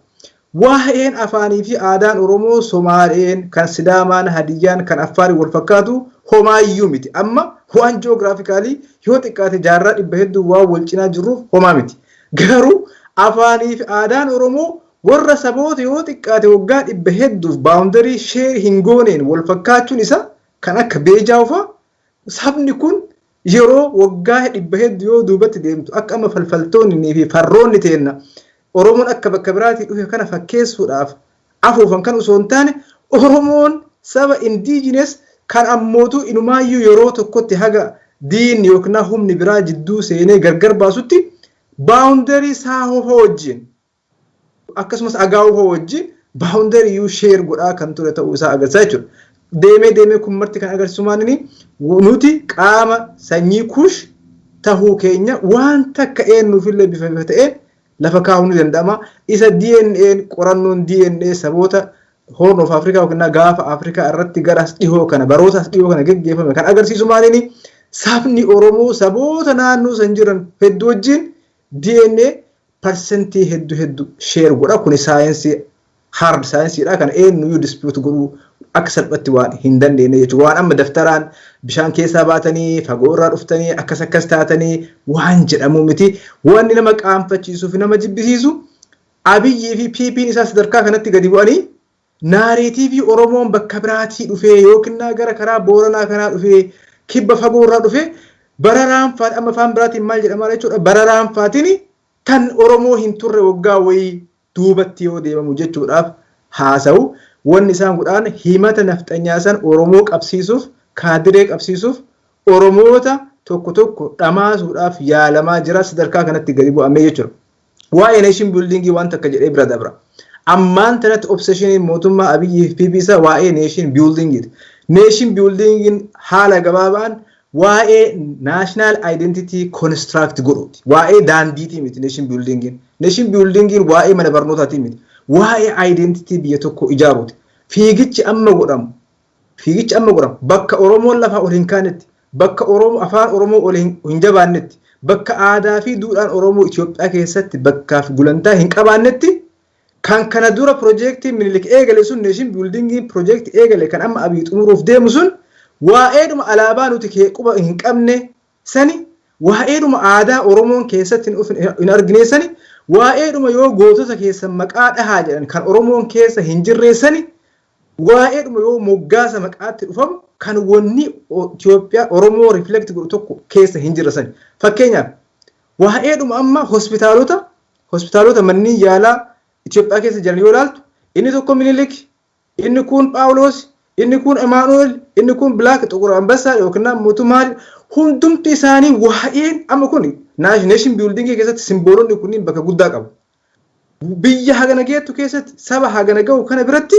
Waa'een afaanii fi aadaan Oromoo Somaaleen, kan Sidaamaan, Hadiyyaan, kan Affaarii wal fakkaatu homaayyuu miti. Amma waan ji'oogiraafikaalii yoo xiqqaate jaarraa 100 waan wal cinaa jirruuf homaa miti. Garuu afaanii fi aadaan Oromoo warra saboota yoo xiqqaate waggaa 100 baawundarii sheer hin gooneen wal fakkaachuun isa kan akka Beejaa sabni kun yeroo waggaa 100 yoo duubatti deemtu akka amma falfaltoonni fi farroonni teenna Oromoon akka bakka biraatii dhufe kana fakkeessuudhaaf afuufan kan osoo hin taane Oromoon saba indigenous kan ammootu inumaayyuu yeroo tokkotti haga diin yookiin humni biraa jidduu seenee gargar baasutti baawundarii Saahoo wajjin akkasumas Agaawuu wajjin baawundarii yuu sheer godhaa kan ture ta'uu isaa agarsiisa jechuudha. Deemee kun marti kan agarsiisu maanini nuti qaama sanyii kush tahuu keenya waan takka eenyuufillee bifa ta'een lafa kaa'uu ni danda'ama. Isa DNA qorannoon DNA saboota Horn of Africa yookiin gaafa Afrikaa irratti garas dhihoo kana barootaas dhihoo kana geggeeffame kan agarsiisu maanini sabni Oromoo saboota naannoo san jiran hedduu wajjin DNA percentii hedduu sheer godha. Kun saayinsii hard saayinsiidha kan eenyuyyuu dispute godhuu akka salphatti waan hin dandeenye jechuudha. Waan amma daftaraan bishaan keessaa baatanii fagoo irraa dhuftanii akkas taatanii waan jedhamu miti. Wanni nama qaanfachiisuu fi nama jibbisiisu Abiyyii fi PP'n isaa sadarkaa kanatti gadi bu'anii naareetiivii Oromoon bakka biraatii dhufee yookiin gara karaa Booranaa kanaa dhufee kibba fagoo irraa dhufee bararaan faati amma afaan biraatiin maal jedhama jechuudha. Bararaan faatiin kan Oromoo hin turre waggaa wayii duubatti yoo deemamu jechuudhaaf haasa'u. Wanni isaan godhaan himata nafxanyaa san Oromoo qabsiisuuf, kaadiree qabsiisuuf, Oromoota tokko dhamaasuudhaaf yaalamaa jira sadarkaa kanatti gadi bu'amee jechuudha. Waa'ee nation buildingii waan takka jedhee bira dabra. Ammaan tanatti obseshiniin mootummaa Abiyyi fi PP'sa waa'ee nation buildingiiti. Nation buildingiin haala gabaabaan waa'ee national identity construct godhuuti. Waa'ee daandiitii miti nation buildingiin. Nation buildingiin waa'ee mana barnootaatii miti. Waa'ee identity biyya tokko ijaaruuti. Fiigichi amma godhamu bakka Oromoon lafa ol hin kaanetti, bakka afaan Oromoo ol hin jabaannetti, bakka aadaa fi duudhaan Oromoo Itoophiyaa keessatti bakkaaf gulantaa hin qabaannetti kan kana dura piroojeektii Minilik eegale sun nation buildingiin piroojeektii eegale kan amma Abiy xumuruuf deemu sun waa'eedhuma alaabaa nuti quba hin qabne sani waa'eedhuma aadaa Oromoon keessatti hin argine sani waa'eedhuma yoo gootota keessan maqaa dhahaa jedhan kan Oromoon keessa hin jirreessani waa'eedhuma yoo moggaasa maqaatti dhufamu kan wanni Itoophiyaa Oromoo reflect godhu tokko keessa hin jirresani. Fakkeenyaaf waa'eedhuma amma hospitaalota manneen yaalaa Itoophiyaa keessa jiran yoo ilaaltu inni tokko Minilik, inni kun Phaawulos, inni kun Emmanuel, inni kun Black Xuqur Ambassaa yookiin mootummaa hundumti isaanii waa'een amma kun nation building keessatti simboolonni kunniin bakka guddaa qabu. Biyya hagana geettu keessatti saba hagana gahu kana biratti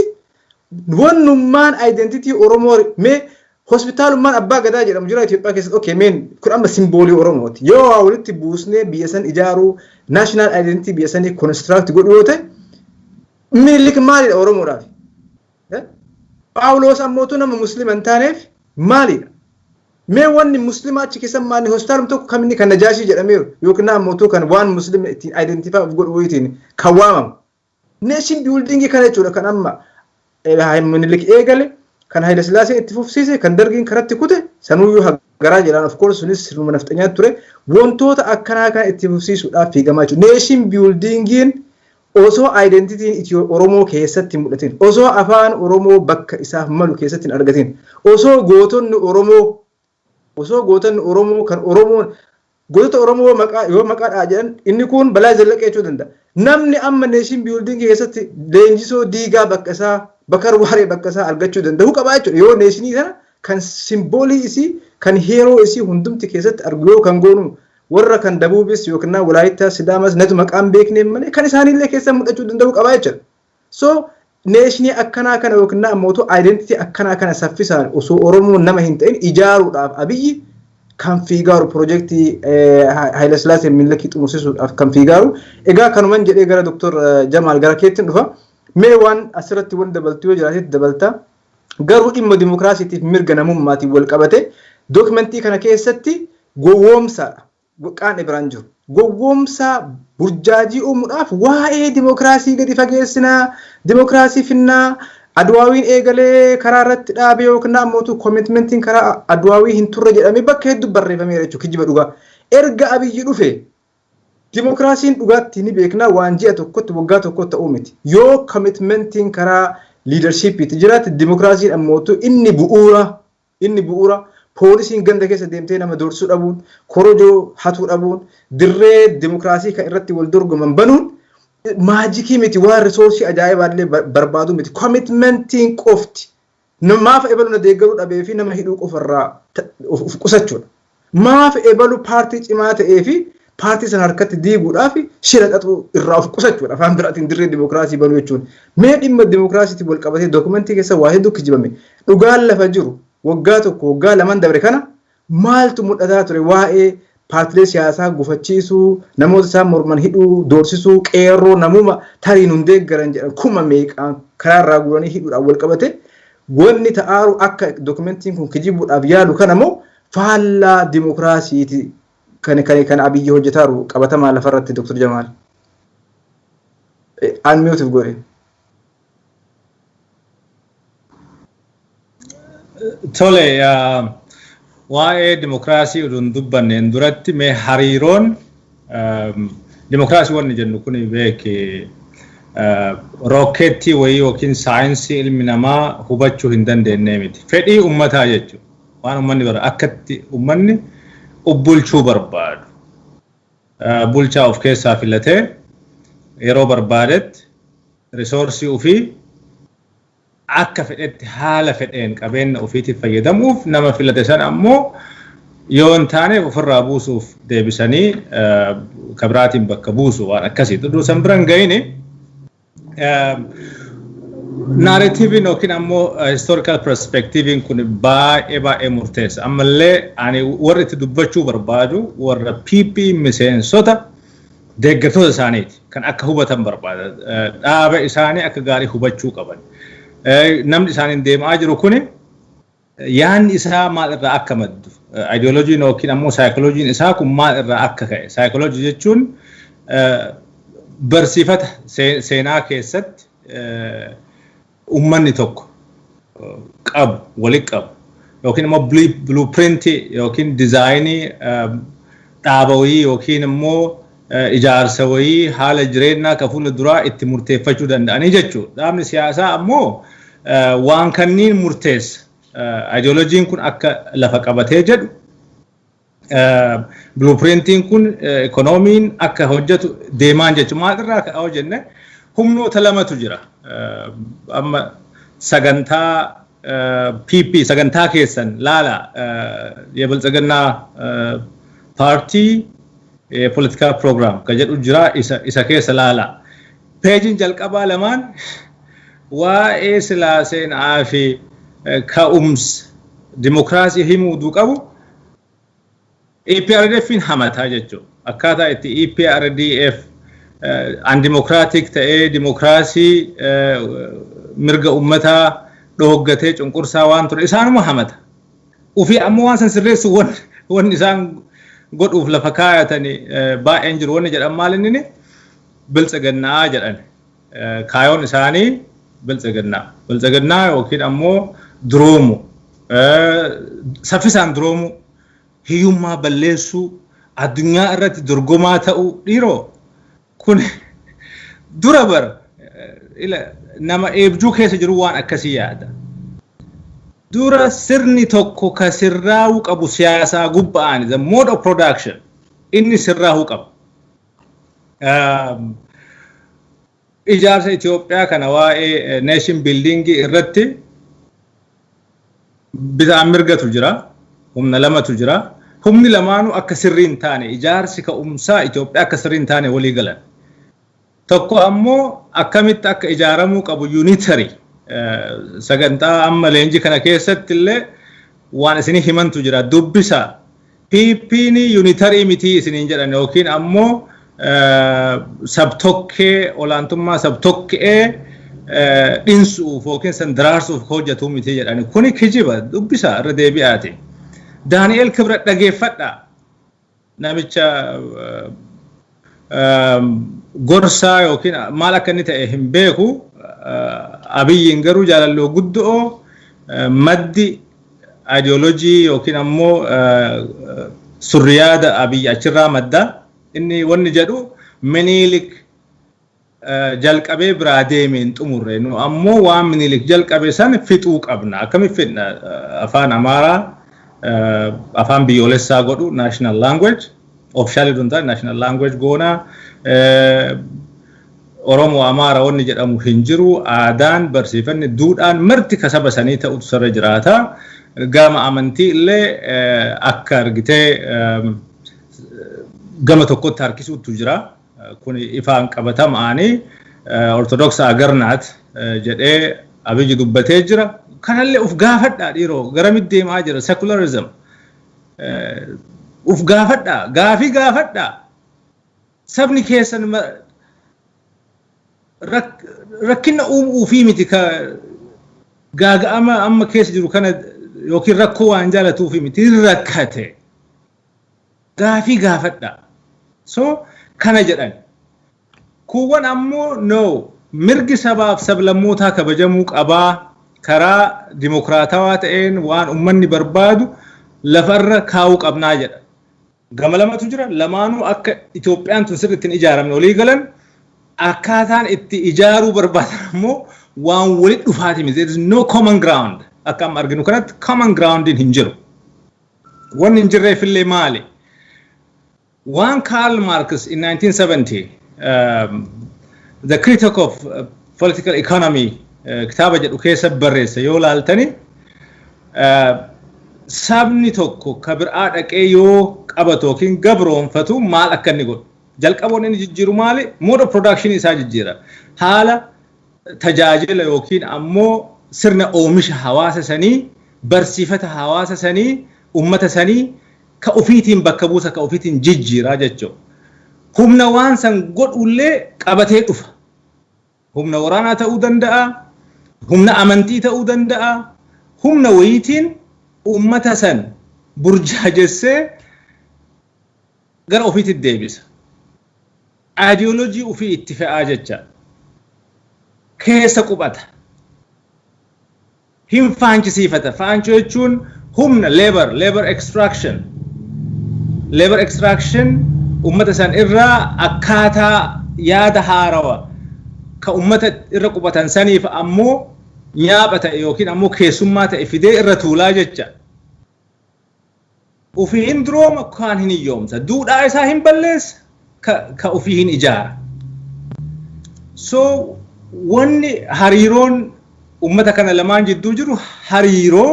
wannummaan identity Oromoo mee hospitaalummaan abbaa gadaa jedhamu jira Itoophiyaa keessatti okay meen kun amma simboolii Oromooti. Yoo waa walitti buusnee biyya san ijaaruu national identity biyya sanii construct godhu yoo ta'e Minilik maalidha Oromoodhaaf? Phaawulos ammootu nama Musliima hin taaneef maalidha? Mee wanni Musliima achi keessa maanni hospitaalum tokko kaminni kan Najaashii jedhameeru yookiin ammootu kan waan Musliima ittiin identify of godhu wayitiin kan waamamu. Nation building kana jechuudha kan amma Minilik eegale kan Haile Sillaaseen itti fufsiise kan dargiin karatti kute sanuyyuu hagaraa jedhaan of course sunis sirnuma nafxanyaa ture wantoota akkanaa kan itti fufsiisuudhaaf fiigamaa jiru. Nation buildingiin osoo identitiin Oromoo keessatti mul'atin osoo afaan Oromoo bakka isaaf malu keessatti hin argatin osoo gootonni Oromoo kan Oromoon gootota Oromoo maqaadhaa jedhan inni kun Balaa Zallaqee jechuu danda'a. Namni amma nation building keessatti leenjisoo diigaa bakka isaa Bakar Waaree bakka isaa argachuu danda'u qabaa jechuudha. Yoo neeshinii sana kan simboolii isii kan heeroo isii hundumti keessatti argu yoo kan goonu warra kan Dabuubis yookiin Walaayittaa Sidaamas natu maqaan beeknee malee kan isaanillee keessa mul'achuu danda'u qabaa jechuudha. So neeshinii akkanaa kana yookiin ammoo identity akkanaa kana saffisaan osoo Oromoon nama hin ta'in ijaaruudhaaf Abiyyi kan fiigaaru projektii Haile Sillaaseen miillakii xumursisuudhaaf kan fiigaaru. Egaa kanuman jedhee gara Dr. Jamaal gara keettiin dhufa. Mee waan asirratti wal dabaltuu yoo jiraatetti dabalta. Garuu dhimma dimokiraasiitiif mirga namummaatiin wal qabate dookumentii kana keessatti gowwoomsaadha. Qaan biraan jiru. Gowwoomsaa burjaajii uumuudhaaf waa'ee dimokiraasii gadi fageessinaa, dimokiraasii finnaa, Adwaawiin eegalee karaa irratti dhaabee yookiin ammoo commitmentiin karaa Adwaawii hin turre jedhamee bakka hedduu barreeffameera jechuudha kijiba dhugaa. Erga Abiyyi dhufe dimokiraasiin dhugaatti ni beekna waan ji'a tokkotti waggaa tokkotti ta'uu miti. Yoo commitmentiin karaa leadershipiitti jiraate dimokiraasiin ammoo inni bu'uura poolisiin ganda keessa deemtee nama doorsuu dhabuun, korojoo hatuu dhabuun, dirree dimokiraasii kan irratti wal dorgoman banuun maajikii miti waan risoorsii ajaa'ibaallee barbaadu miti. Commitmentiin qofti namaaf ebalu na deeggaruu dhabee fi nama hidhuu qofarraa of qusachuudha. Maaf ebalu paartii cimaa ta'ee fi paartii sana harkatti diiguudhaaf shira xaxuu irraa of qusachuudha. Afaan biraatiin dirree dimokiraasii banuu jechuun. Mee dhimma dimokiraasiitiin wal qabatee dookumentii keessa waa hedduu kijibame. Dhugaan lafa jiru waggaa tokko waggaa lamaan dabre kana maaltu mul'ataa ture waa'ee paartilee siyaasaa gufachiisuu, namoota isaan morman hidhuu, doorsisuu, qeerroo namuma tariin hin deeggaran jedhan kuma meeqaan karaarraa guuranii hidhuudhaan wal qabate wanni ta'aaru akka dookumentiin kun kijibuudhaaf yaalu kanammoo faallaa dimokiraasiiti kan Abiyyi hojjetaaru qabatamaa lafarratti Dr. Jamaal. Unmute godhe. Tole waa'ee dimokiraasii uduun dubbanneen duratti mee hariiroon dimokiraasii wanni jennu kun beeki rookeettii wayii yookiin saayinsii ilmi namaa hubachuu hin dandeenye miti. Fedhii uummataa jechuudha. Waan uummanni bara akkatti uummanni bulchuu barbaadu. Bulchaa of keessaa filatee yeroo barbaadetti risoorsii ofii akka fedhetti haala fedheen qabeenya ofiitiif fayyadamuuf nama filate san ammoo yoo hin taane ofirraa buusuuf deebisanii kabiraatiin bakka buusu waan akkasii tuduu san biran ga'ini narratiiviin yookiin ammoo historical perspectiviin kun baay'ee murteessa. Ammallee ani warri itti dubbachuu barbaadu warra PP miseensota deeggartoota isaaniiti kan akka hubatan barbaada. Dhaaba isaanii akka gaarii hubachuu qaban. Namni isaaniin deemaa jiru kuni yaanni isaa maal irraa akka maddu ideoloojiin yookiin ammoo saayikolojiin isaa kun maal irraa akka ka'e saayikoloojii jechuun barsiifata seenaa keessatti uummanni tokko qabu walitti qabu yookiin immoo blueprintii yookiin dizaayinii dhaaba wayii yookiin immoo ijaarsa wayii haala jireenyaa ka fuula duraa itti murteeffachuu danda'anii jechuudha. Dhaabni siyaasaa ammoo waan kanniin murteessa. Ideoloojiin kun akka lafa qabatee jedhu blueprintiin kun ikoonomiin akka hojjetu deemaan jechuudha. Maalirraa ka'aa jenne humnoota lamatu jira. Amma sagantaa PP sagantaa keessan laala የብልጽግና ፓርቲ political program ka jedhu jira isa keessa laala pejin jalqabaa lamaan waa'ee Sillaaseen fi ka'umsa dimokiraasii himuu qabu EPRDFin hamataa jechuudha. Akkaataa itti EPRDF undemocratic ta'ee dimokiraasii mirga uummataa dhooggatee cunqursaa waan ture isaanuma hamata. Ufii ammoo waan san sirreessu wanni isaan godhuuf lafa kaayatanii baay'een jiru wanni jedhan maal inni biltsiginnaa jedhan kaayoon isaanii biltsiginnaa yookiin ammoo duroomu saffisaan duroomu hiyyummaa balleessuu addunyaa irratti dorgomaa ta'uu dhiiroo kun dura bar nama eebjuu keessa jiru waan akkasii yaada. Dura sirni tokko ka sirraa'uu qabu siyaasaa gubba'aan the mode of production inni sirraa'uu qabu. Ijaarsa Itoophiyaa kana waa'ee nation building irratti bitaan mirgatu jira, humna lamatu jira. Humni lamaanuu akka sirrii hin taane ijaarsi ka'umsaa Itoophiyaa akka sirrii hin taane walii galan. Tokko ammoo akkamitti akka ijaaramuu qabu unitary sagantaa amma leenjii kana keessatti illee waan isinii himantu jira dubbisa. PP'n unitary miti isiniin jedhan yookiin ammoo sabtokkee olaantummaa sabtokkee dhinsuuf yookiin san daraarsuuf hojjetu miti jedhani. Kuni kijiba dubbisa irra deebi'aati. Daani'el Kibrat dhageeffadha. Namicha gorsaa yookiin maal akka inni ta'e hin beeku. Abiyyiin garuu jaalalloo guddoo maddi ideoloojii yookiin ammoo surriyaada Abiyyi achirraa madda. Inni wanni jedhu Minilik jalqabee biraa deemeen xumurre nu ammoo waan Minilik jalqabe san fixuu qabna. Akkamitti fixna afaan Amaaraa afaan biyyoolessaa godhu national language officially don't have national language goona Oromoo Amaara wanni jedhamu hin jiru aadaan barsiifanni duudhaan marti kasaba sanii ta'utu sarra jiraata gama amantii illee akka argitee gama tokkotti harkisuutu jira kun ifaan qabatamaanii ortodoks agarnaat jedhee Abiyyi dubbatee jira kanallee uf gaafadhaa dhiiroo garamitti deemaa jira secularism uf gaafadhaa gaafii gaafadhaa sabni keessan rakkina uumuu fi miti ka gaaga'ama amma keessa jiru kana yookiin rakkoo waan jaalatuu fi miti rakkate gaafii gaafadhaa so kana jedhan kuwwan ammoo no mirgi sabaaf sablammootaa kabajamuu qabaa karaa dimokiraatawaa ta'een waan ummanni barbaadu lafarra kaa'uu qabnaa jedha gama lamatu jira lamaanuu akka Itoophiyaan tun sirriitti hin ijaaramne walii galan akkaataan itti ijaaruu barbaadan ammoo waan walitti dhufaati miti there is no common ground akka amma arginu kanatti common ground hin jiru wanni hin jirreefillee maali one Karl Marx in 1970 the critic of political economy kitaaba jedhu keessa barreessa yoo laaltani sabni tokko kabir'aa dhaqee yoo qabatu yookiin gabroonfatu maal akka inni godhu jalqaboon inni jijjiiru maali mode of production isaa jijjiira haala tajaajila yookiin ammoo sirna oomisha hawaasa sanii barsiifata hawaasa sanii ummata sanii ka ofiitiin bakka buusa ka ofiitiin jijjiiraa jechuudha humna waan san godhullee qabatee dhufa humna waraanaa ta'uu danda'a humna amantii ta'uu danda'a humna wayiitiin ummata san burjaajessee gara ofiitti deebisa ideoloojii ofii itti fe'aa jecha keessa qubata hin faanchisiifata faanchoo jechuun humna labor extraction ummata san irraa akkaataa yaada haarawa ka ummata irra qubatan saniif ammoo nyaapha ta'e yookiin ammoo keessummaa ta'e fidee irra tuulaa jecha ofii hin durooma kaan hin hiyyoomsa duudhaa isaa hin balleessa ka ofii hin ijaara so wanni hariiroon ummata kana lamaan jidduu jiru hariiroo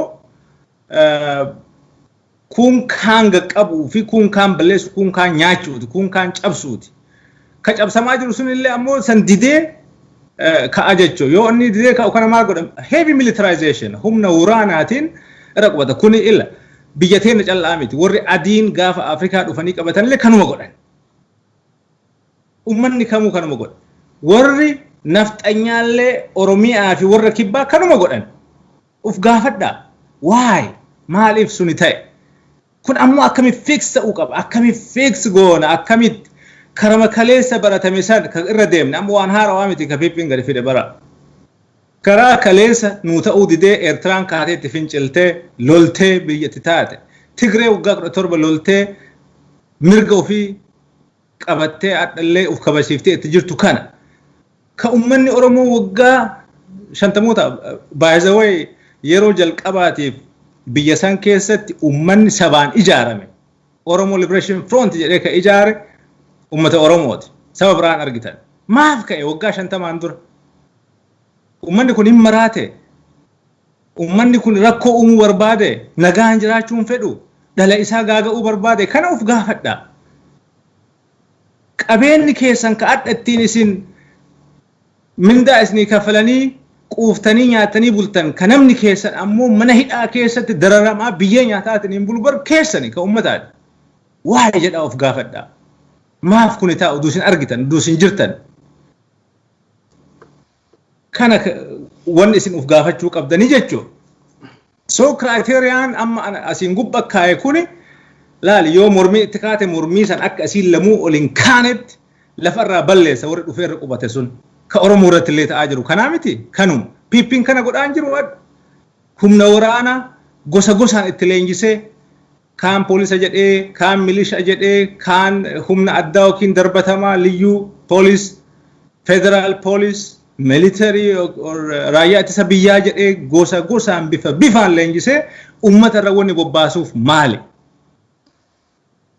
kun kaan qaqqabuu fi kun kaan balleessu kun kaan nyaachuuti kun kaan cabsuuti ka cabsamaa jiru sun illee ammoo san didee ka'a jechuun yoo inni didee ka'u kana maal godhan heavy militarization humna waraanaatiin irra qubata kuni illa biyya teenya callaa miti warri adiin gaafa Afrikaa dhufanii qabatan illee kanuma godhan ummanni kamuu kanuma godhan warri nafxanyaallee Oromiyaa fi warra kibbaa kanuma godhan uf gaafadhaa why maaliif suni ta'e kun ammoo akkamitti fix ta'uu qaba akkamitti fix goona akkamitti karama kaleessa baratame san ka irra deemne ammoo waan haarawaa miti ka piippiin gadi fide bara karaa kaleessa nuu ta'uu didee Eertiraan kaatee itti finciltee loltee biyyatti taate Tigree waggaa 17 loltee mirga ofii qabattee adhallee uf kabasiiftee itti jirtu kana ka ummanni Oromoo waggaa 50 baay'ee yeroo jalqabaatiif biyya san keessatti ummanni sabaan ijaarame Oromo Liberation Front jedhee ka ijaare ummata Oromooti saba biraan argitan maaf ka'e waggaa 50 dura ummanni kun hin maraate ummanni kun rakkoo uumuu barbaade nagaan jiraachuun fedhu dhala isaa gaaga'uu barbaade kana uf gaafadha qabeenyi keessan ka addattiin isin mindaa isinii kafalanii quuftanii nyaatanii bultan ka namni keessan ammoo mana hidhaa keessatti dararamaa biyyee nyaataatiin hin bulbar keessani ka ummataadha waa'ee jedhaa of gaafadha maaf kun taa'u duusin argitan duusin jirtan kana wanni isin uf gaafachuu qabdanii jechuudha so criteriyaan amma asiin gubba kaa'e kuni laali yoo mormii itti kaate mormii san akka asiin lamuu olin kaanetti lafarraa balleessa warri dhufeerra qubate sun ka Oromoo irratti illee ta'aa jiru kanaa miti kanum piippiin kana godhaan jiru humna waraanaa gosa gosaan itti leenjisee kaan poolisa jedhee kaan milisha jedhee kaan humna addaa yookiin darbatamaa liyyuu poolis federaal poolis military raayyaa ittisa biyyaa jedhee gosa gosaan bifaan leenjisee uummata irra wanni bobbaasuuf maali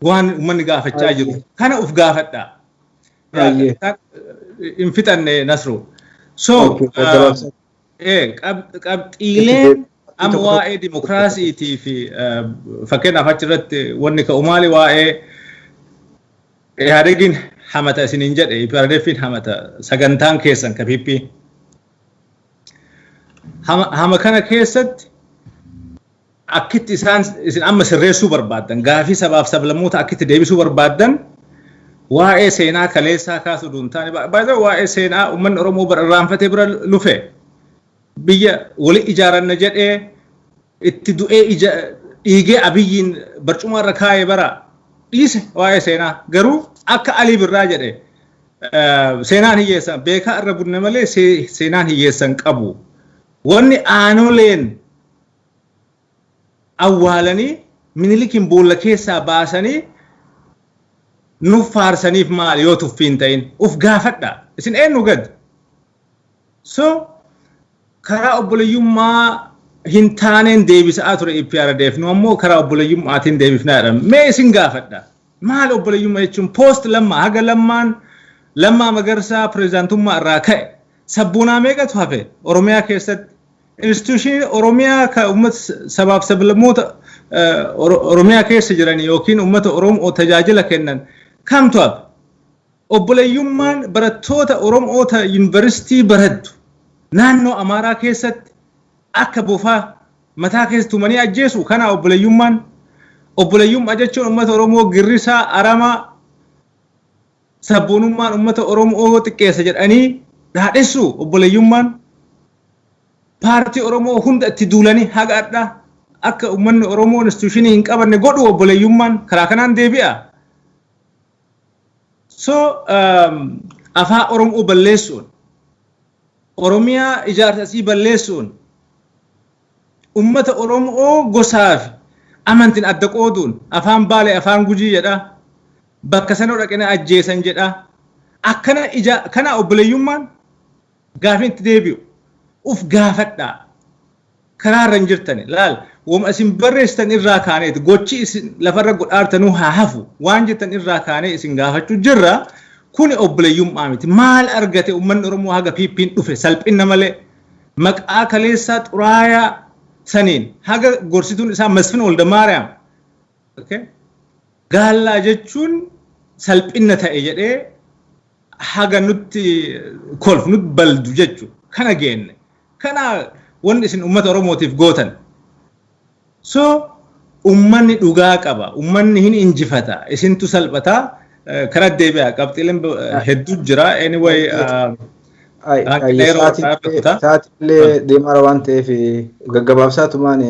waan uummanni gaafachaa jiru kana uf gaafadha in fitanne Nasru so qabxiileen amma waa'ee dimokiraasiitii fi fakkeenyaaf achirratti wanni ka'u maali waa'ee Ihaadegiin hamata isiniin jedhe IPRDFin hamata sagantaan keessan ka PP hama kana keessatti akkitti isin amma sirreessuu barbaaddan gaafii sabaaf sablammoota akkitti deebisuu barbaaddan waa'ee seenaa kaleessaa kaasuu duuntaani baay'ee waa'ee seenaa uummanni Oromoo irraanfatee bira lufe biyya wali ijaaranna jedhee itti du'ee dhiigee abiyyiin barcuma irra kaa'ee bara dhiise waa'ee seenaa garuu akka Alii Birraa jedhe seenaan hiyyeessan beekaa irra bunne malee seenaan hiyyeessan qabu wanni aanoleen awwaalanii minilikiin boolla keessaa baasanii nuuf faarsaniif maal yoo tuffiin ta'in uf gaafadha isin eenyu gad so karaa obboleeyyummaa hin taaneen deebisaa ture IPRDF nu ammoo karaa obboleeyyummaatiin deebifnaadha mee isin gaafadha maal obboleeyyummaa jechuun post lammaa haga lammaa magarsaa pireezidaantummaa irraa ka'e sabboonaa meeqatu hafe Oromiyaa keessatti institution Oromiyaa ka uummata sabaaf sablammoota Oromiyaa keessa jiran yookiin uummata Oromoo tajaajila kennan kamtu hafe obboleeyyummaan barattoota Oromoota yuunivarsiitii barattu naannoo Amaaraa keessatti akka bofaa mataa keessa tumanii ajjeesu kana obboleeyyummaa jechuun uummata Oromoo Girrisaa Aramaa sabboonummaan uummata Oromoo xiqqeessa jedhanii dhaadhessu obboleeyyummaan paartii Oromoo hunda itti duulanii haga adda akka uummanni Oromoo instituushinii hin qabanne godhu obboleeyyummaan karaa kanaan deebi'a so afaan Oromoo balleessuun Oromiyaa ijaarsa asii balleessuun ummata Oromoo gosaaf amantiin adda qooduun afaan Baalee afaan Gujii jedha bakka sanoo dhaqanii ajjeesan jedha akkana kana obboleeyyummaan gaafiin itti deebi'u uf gaafadha karaarra hin jirtani laal wama isin barreessitan irraa kaaneeti gochi isin lafarra godhaartanuu haa hafu waan jettan irraa kaanee isin gaafachuu jirra kuni obboleeyyummaa miti maal argate uummanni Oromoo haga piippiin dhufe salphina malee maqaa kaleessaa xuraayaa saniin haga gorsituun isaa Masfin Woldamaariyaam okay gaallaa jechuun salphina ta'e jedhee haga nutti kolf nutti baldu jechuudha kana geenne kana wanni isin uummata Oromootiif gootan so uummanni dhugaa qaba uummanni hin injifata isintu salphata karaa deebi'a qabxiileen hedduu jira anyway saatiillee deemaa waan ta'eef gaggabaabsaatumaan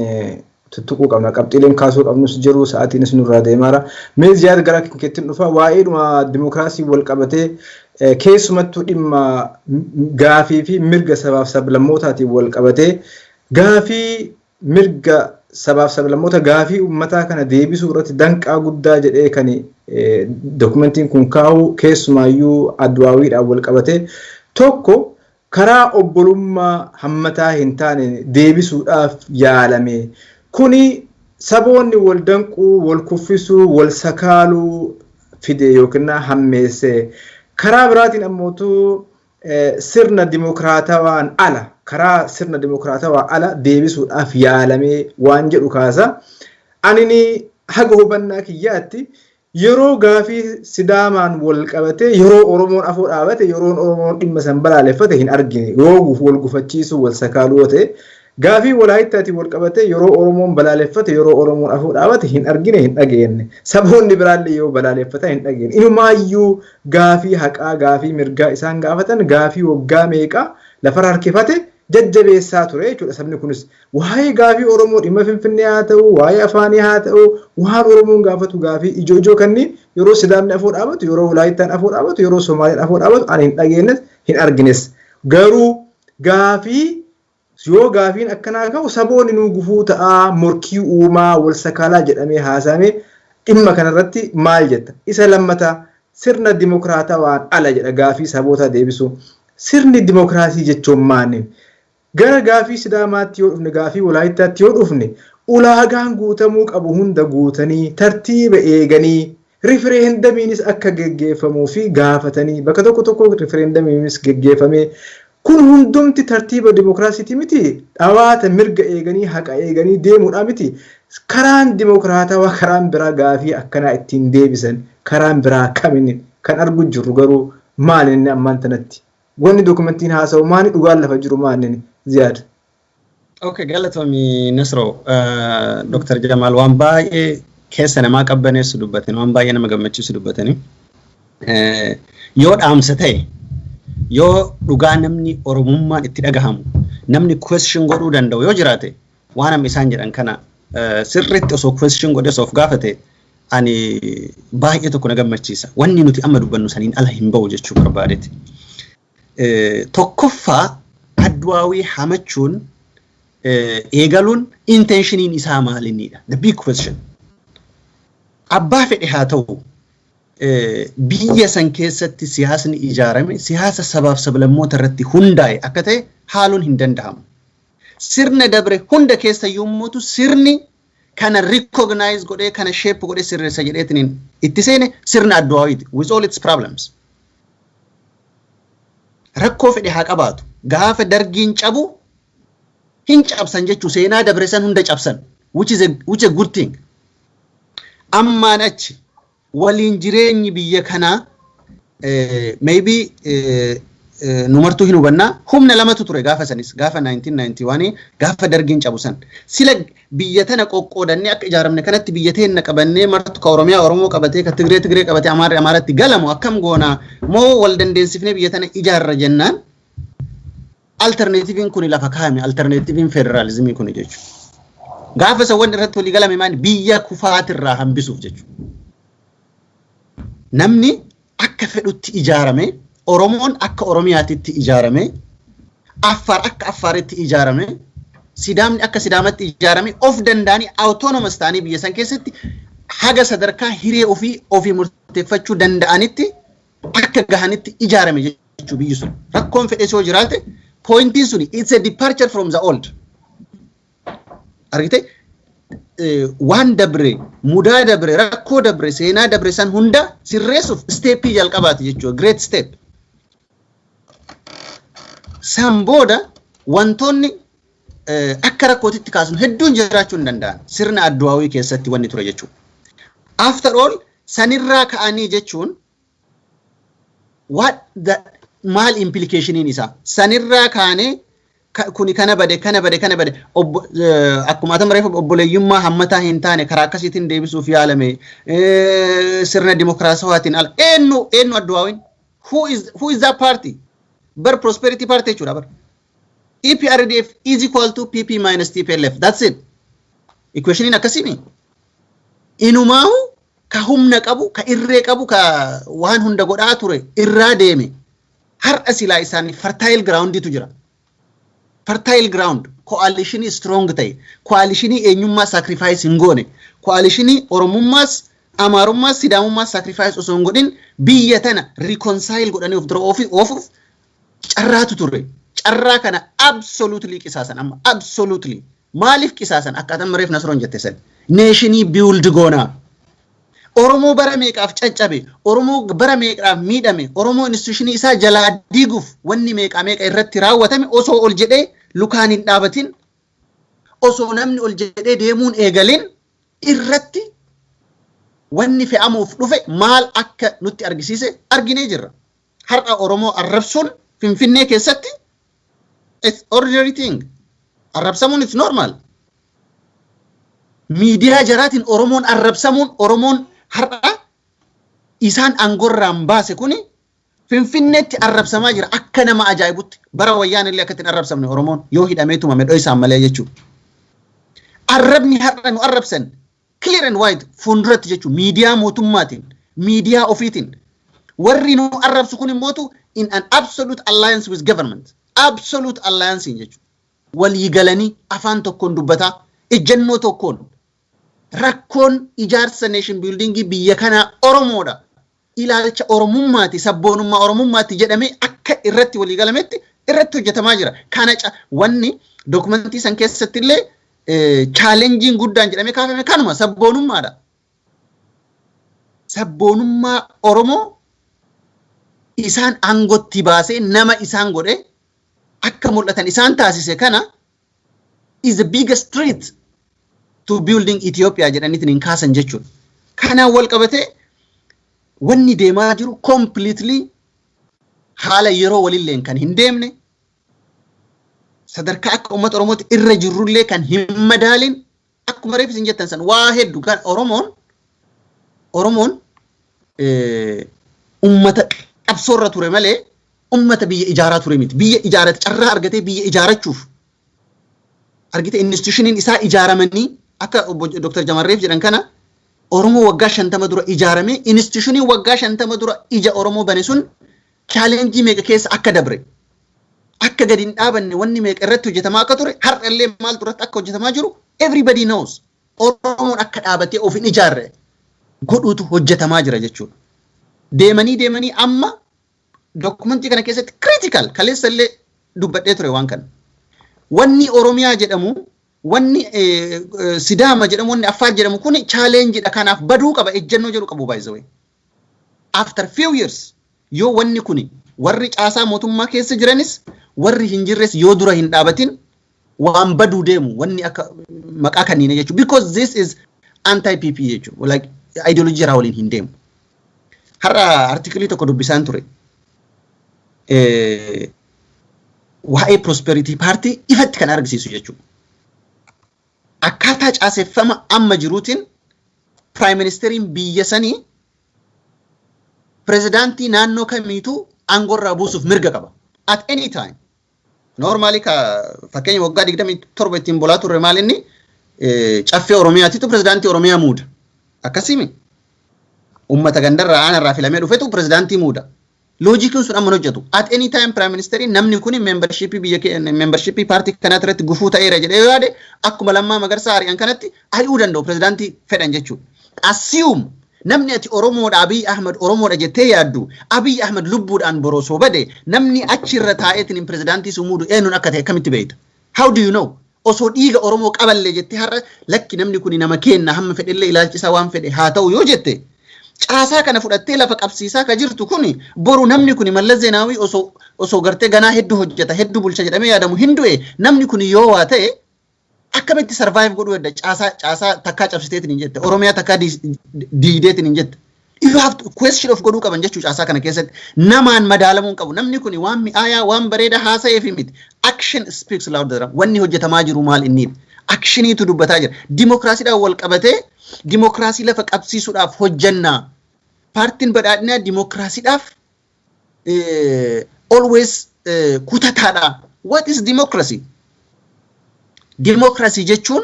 tuttuquu qabna. Qabxiileen kaasuu qabnus jiru sa'aatiinis nurraa deemaara. Mee Ziyaad gara keettiin dhufa waa'eedhuma dimookiraasii wal qabatee keessumattuu dhimma gaafii fi mirga sabaaf sablammootatiin wal qabatee gaafii mirga sabaaf sablammoota gaafii uummataa kana deebisuu irratti danqaa guddaa jedhee kan dokumentiin kun kaa'u keessumaayyuu Adwaawiidhaan wal qabatee tokko karaa obbolummaa hammataa hin taane deebisuudhaaf yaalame. Kuni saboonni wal danquu, wal kuffisuu, wal sakaaluu fide yookiin hammeesse. Karaa biraatiin ammootu sirna dimookiraatawaan ala karaa sirna dimookiraatawaa ala deebisuudhaaf yaalamee waan jedhu kaasa. Anini haga hubannaa kiyyaatti yeroo gaafii Sidaamaan wal qabate yeroo Oromoon afoo dhaabate yeroo Oromoon dhimma san balaaleffate hin argine. Yoo wal gufachiisuu wal sakaaluu ta'e gaafii Walaayittaatiin wal qabate yeroo Oromoon balaaleffate yeroo Oromoon afoo dhaabate hin argine hin dhageenye. Saboonni biraallee yoo balaaleffatan hin dhageenye. Inumaayyuu gaafii haqaa gaafii mirgaa isaan gaafatan gaafii waggaa meeqa lafa harkifate jajjabeessaa ture jechuudha. Sabni kunis waa'ee gaafii Oromoo dhimma Finfinnee haa ta'u waa'ee afaanii haa ta'u waan Oromoon gaafatu gaafii ijoo kanneen yeroo Sidaamni afoo dhaabatu yeroo Walaayittaan afoo dhaabatu yeroo Somaaliin afoo dhaabatu ani hin dhageenyes hin argines. Garuu gaafii yoo gaafiin akkanaa ka'u saboonni nu gufuu ta'aa morkii uumaa wal sakaalaa jedhamee haasa'ame dhimma kanarratti maal jetta? Isa lammataa sirna dimookiraatawaan ala jedha gaafii saboota deebisu. Sirni dimookiraasii jechuun maali? Gara gaafii Sidaamaatti yoo dhufne gaafii Walaayittaatti yoo dhufne ulaagaan guutamuu qabu hunda guutanii tartiiba eeganii rifereendamiinis akka geggeeffamuu fi gaafatanii bakka tokko rifereendamiinis geggeeffamee kun hundumti tartiiba dimookiraasiiti miti. Dhawaata mirga eeganii haqa eeganii deemuudha miti. Karaan dimookiraatawaa karaan biraa gaafii akkanaa ittiin deebisan karaan biraa kamiin kan argu jirru garuu maal inni ammaan tanatti? Wanni dokumentiin haasa'u maali dhugaan lafa jiru maali Ziyaad? Okay, galatoomii Nasroo. Dr. Jamal waan baay'ee keessa namaa qabbaneessu dubbatanii waan baay'ee nama gammachiisu dubbatanii. Yoo dhaamsa ta'e yoo dhugaa namni Oromummaan itti dhagahamu namni question godhuu danda'u yoo jiraate waan amma isaan jedhan kana sirriitti osoo question godhe osoo of gaafate ani baay'ee tokko na gammachiisa. Wanni nuti amma dubbannu saniin ala hin ba'u jechuu barbaadeeti. Tokkoffaa Adwaawii hamachuun eegaluun intentioniin isaa maalinidha? The big question. Abbaa fedhe haa ta'u biyya san keessatti siyaasni ijaarame siyaasa sabaaf sablammoota irratti hundaa'e akka ta'e haaluun hin danda'amu. Sirna dabre hunda keessa yommuutu sirni kana recognize godhee kana shape godhee sirreessa jedheetiin itti seene sirna Adwaawiiti with all its problems. Rakkoo fedhe haa qabaatu gaafa dargiin cabu hin cabsan jechuu seenaa dabre san hunda cabsan which is a good thing. Ammaan achi waliin jireenyi biyya kanaa maybe numartuu hin hubannaa humna lamatu ture gaafa sanis gaafa 1991 gaafa dargiin cabu san sila biyya tana qoqqoodannee akka ijaaramne kanatti biyya teenna qabannee martu ka Oromiyaa Oromoo qabatee ka Tigree qabatee Amaaratti galamu akkam goonaa moo wal dandeessifnee biyya tana ijaarra jennaan alternatiiviin kun lafa kaa'ame alternatiiviin federaalizimii kun jechuudha. Gaafa sawwan irratti walii galame maal biyya kufaatirraa hambisuuf jechuudha. Namni akka fedhutti ijaarame Oromoon akka Oromiyaatitti ijaarame Affaar akka Affaaritti ijaarame Sidaamni akka Sidaamatti ijaarame of danda'anii autonomous ta'anii biyya san keessatti haga sadarkaa hiree ofii murteeffachuu danda'anitti akka gahanitti ijaarame jechuu biyyi sun. Rakkoon fedhe soo jiraate pointiin suni it's a departure from the old. Argite waan dabre mudaa dabre rakkoo dabre seenaa dabre san hunda sirreessuuf steepii jalqabaati jechuudha great step. San booda wantoonni akka rakkootitti kaasnu hedduun jiraachuu hin danda'an sirna Adwaawii keessatti wanni ture jechuudha. After all sanirraa ka'anii jechuun what the maal implicationin isaa sanirraa kaanee kuni kana bade akkuma atan reefu obboleeyyummaa hammataa hin taane karaa akkasiitiin deebisuuf yaalame sirna dimookiraasawaatiin ala eenyu Adwaawiin who is that party? Bar prosperity party jechuudha bar. EPRDF is equal to PP minus TPLF. That's it. equationiin akkasimi. Inumaahu ka humna qabu, ka irree qabu, ka waan hunda godhaa ture irraa deeme. Har'a silaa isaanii fertile grounditu jira. Fertile ground coalitionii strong ta'e, coalitionii eenyummaa sacrifice hin goone, coalitionii Oromummaas, Amaarummaas, Sidaamummaas sacrifice osoo hin godhin biyya tana reconcile godhanii of dura oofuuf carraatu ture. Carraa kana absolutely qisaasan amma absolutely. Maaliif qisaasan akkaataan mareef Nasroon jette san nationii build goonaa. Oromoo bara meeqaaf caccabe, Oromoo bara meeqaaf miidhame, Oromoo institutionii isaa jalaa diiguuf wanni meeqa irratti raawwatame osoo ol jedhee lukaan hin dhaabatin, osoo namni ol jedhee deemuun eegalin irratti wanni fe'amuuf dhufe maal akka nutti argisiise arginee jirra. Har'a Oromoo arrabsuun Finfinnee keessatti it's ordinary thing. Arrabsamuun it's normal. Miidiyaa jaraatiin Oromoon arrabsamuun Oromoon har'a isaan angorraan baase kuni Finfinneetti arrabsamaa jira akka nama ajaa'ibutti. Bara wayyaan illee akkatti arrabsamne Oromoon yoo hidhamee tumame dho'i isaan malee jechuudha. Arrabni har'a nu arrabsan clear and white fuulduratti jechuudha. Miidiyaa mootummaatiin, miidiyaa ofiitiin. Warri nu arrabsu kun immoo in an absolute alliance with government. Absolute alliance jechuudha. Walii galanii afaan tokkoon dubbataa, ejjennoo tokkoon. Rakkoon ijaarsa nation building biyya kana Oromoodha. Ilaalcha Oromummaati, sabboonummaa Oromummaati jedhamee akka irratti walii galametti irratti hojjetamaa jira. Kana wanni dokumentii san keessatti illee challenging guddaan jedhamee kaafame kanuma sabboonummaadha. Sabboonummaa Oromoo isaan aangotti baasee nama isaan godhe akka mul'atan isaan taasise kana is the biggest threat to building Ethiopia jedhaniitiin hin kaasan jechuudha. Kanaan wal qabatee wanni deemaa jiru completely haala yeroo walillee kan hin deemne sadarkaa akka uummata Oromootti irra jirrullee kan hin madaalin akkuma reefis hin jettan san waa hedduu kan Oromoon uummata qabsoorra ture malee ummata biyya ijaaraa ture miti. Biyya ijaarate carraa argatee biyya ijaarachuuf argite institutioniin isaa ijaaramanii akka Dr. Jamarreef jedhan kana Oromoo waggaa 50 dura ijaarame institutionii waggaa 50 dura ija Oromoo bane sun challenge meeqa keessa akka dabre akka gadi hin dhaabanne wanni meeqa irratti hojjetamaa akka ture har'a illee maal duratti akka hojjetamaa jiru everybody knows. Oromoon akka dhaabatee of hin ijaarre godhuutu hojjetamaa jira jechuudha. Deemanii amma dokumentii kana keessatti critical kaleessa illee dubbadhee ture waan kana. Wanni Oromiyaa jedhamu, wanni Sidaama jedhamu, wanni Affaar jedhamu kuni challenge dha kanaaf baduu qaba ejjennoo jedhu qabu by the way. After few years yoo wanni kuni warri caasaa mootummaa keessa jiranis warri hin jirres yoo dura hin dhaabatin waan baduu deemu wanni akka maqaa kanniina jechuudha. Because this is anti-PP jechuudha. Like ideology irraa waliin hin deemu. Har'a artikelii tokko dubbisaan ture. Waa'ee prosperity party ifatti kan argisiisu jechuudha. Akkaataa caaseffama amma jiruutiin prime ministeriin biyya sanii prezidaantii naannoo kamiituu aangorraa buusuuf mirga qaba. At any time. Normally ka fakkeenya waggaa 27 ittiin bulaa turre maal inni caffee Oromiyaatiitu prezidaantii Oromiyaa muuda. Akkasimi ummata gandarraa aanarraa filamee dhufetu prezidaantii muuda. Loojikiin sun amma hojjetu. At any time prime ministeriin namni kun membership party kanaa irratti gufuu ta'eera jedhee yaade akkuma Lammaa Magarsaa ari'an kanatti ari'uu danda'u prezidaantii fedhan jechuudha. Assume namni ati Oromoodha Abiy Ahmed Oromoodha jettee yaaddu Abiy Ahmed lubbuudhaan borosoo bade namni achirra taa'eetiin prezidaantii sumuudu eenyuun akka ta'e kamitti beekta? How do you know? Osoo dhiiga Oromoo qaballe jettee har'a lakki namni kun nama kenna hamma fedhellee ilaalchisaa waan fedhe haa ta'u yoo jette caasaa kana fudhattee lafa qabsiisaa ka jirtu kuni boru namni kuni Mallas Zeenaawii osoo gartee ganaa hedduu hojjeta hedduu bulcha jedhamee yaadamu hin du'e namni kuni yoo waa ta'e akkamitti survive godhuu edda caasaa takkaa cabsiteetiin hin jette Oromiyaa takkaa diideetiin hin jette. You have to question of godhuu qaban jechuu caasaa kana keessatti namaan madaalamuun qabu namni kuni waan mi'aayaa waan bareeda haasa'eef miti. Action speaks louder. Wanni hojjetamaa jiru maal inni actioniitu dubbataa jira. Dimokiraasiidhaan wal qabatee dimokiraasii lafa qabsiisuudhaaf hojjannaa. Paartiin badhaadhinaa dimokiraasiidhaaf always kutataadha. What is democracy? Democracy jechuun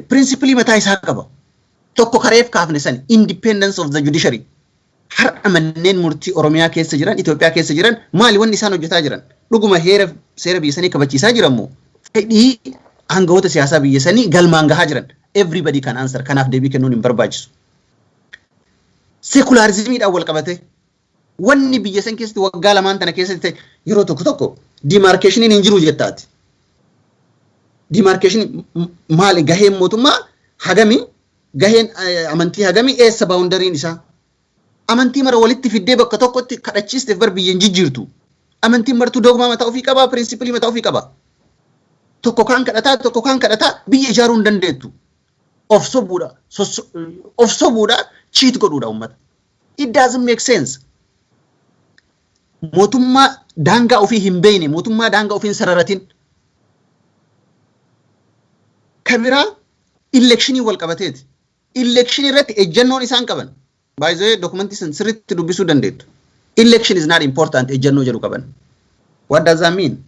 principally mataa isaa qaba. Tokko kareef kaafne san independence of the judiciary. Har'a manneen murtii Oromiyaa keessa jiran, Itoophiyaa keessa jiran maali wanni isaan hojjetaa jiran? Dhuguma seera biyya sanii kabachiisaa jiran moo? Fedhii aangawoota siyaasaa biyya sanii galmaan gahaa jiran. Everybody can answer. Kanaaf deebii kennuun hin barbaachisu. Sekularizimiidhaan wal qabate wanni biyya san keessatti waggaa lamaan tana keessatti yeroo tokko demarcationin hin jiru jettaati. Demarcation maali gaheen mootummaa hagamii gaheen amantii hagamii eessa boundariin isaa? Amantii mara walitti fiddee bakka tokkotti kadhachiisteef bar biyya hin jijjiirtu. Amantiin martuu dogmaa mataa ofii qabaa, pirinsipilii mataa ofii qabaa. Tokko kaan kadhataa biyya ijaaruu hin dandeettu. Of sobuudha, cheat godhuudha uummata. It doesn't make sense. Mootummaa daangaa ofii hin beekne, mootummaa daangaa ofii hin sararatin. Kabiraa elekshinii wal qabateeti. Elekshinii irratti ejjennoon isaan qaban. By the way, documentii san sirriitti dubbisuu dandeettu. Election is not important, ejjennoo jedhu qaban. What does that mean?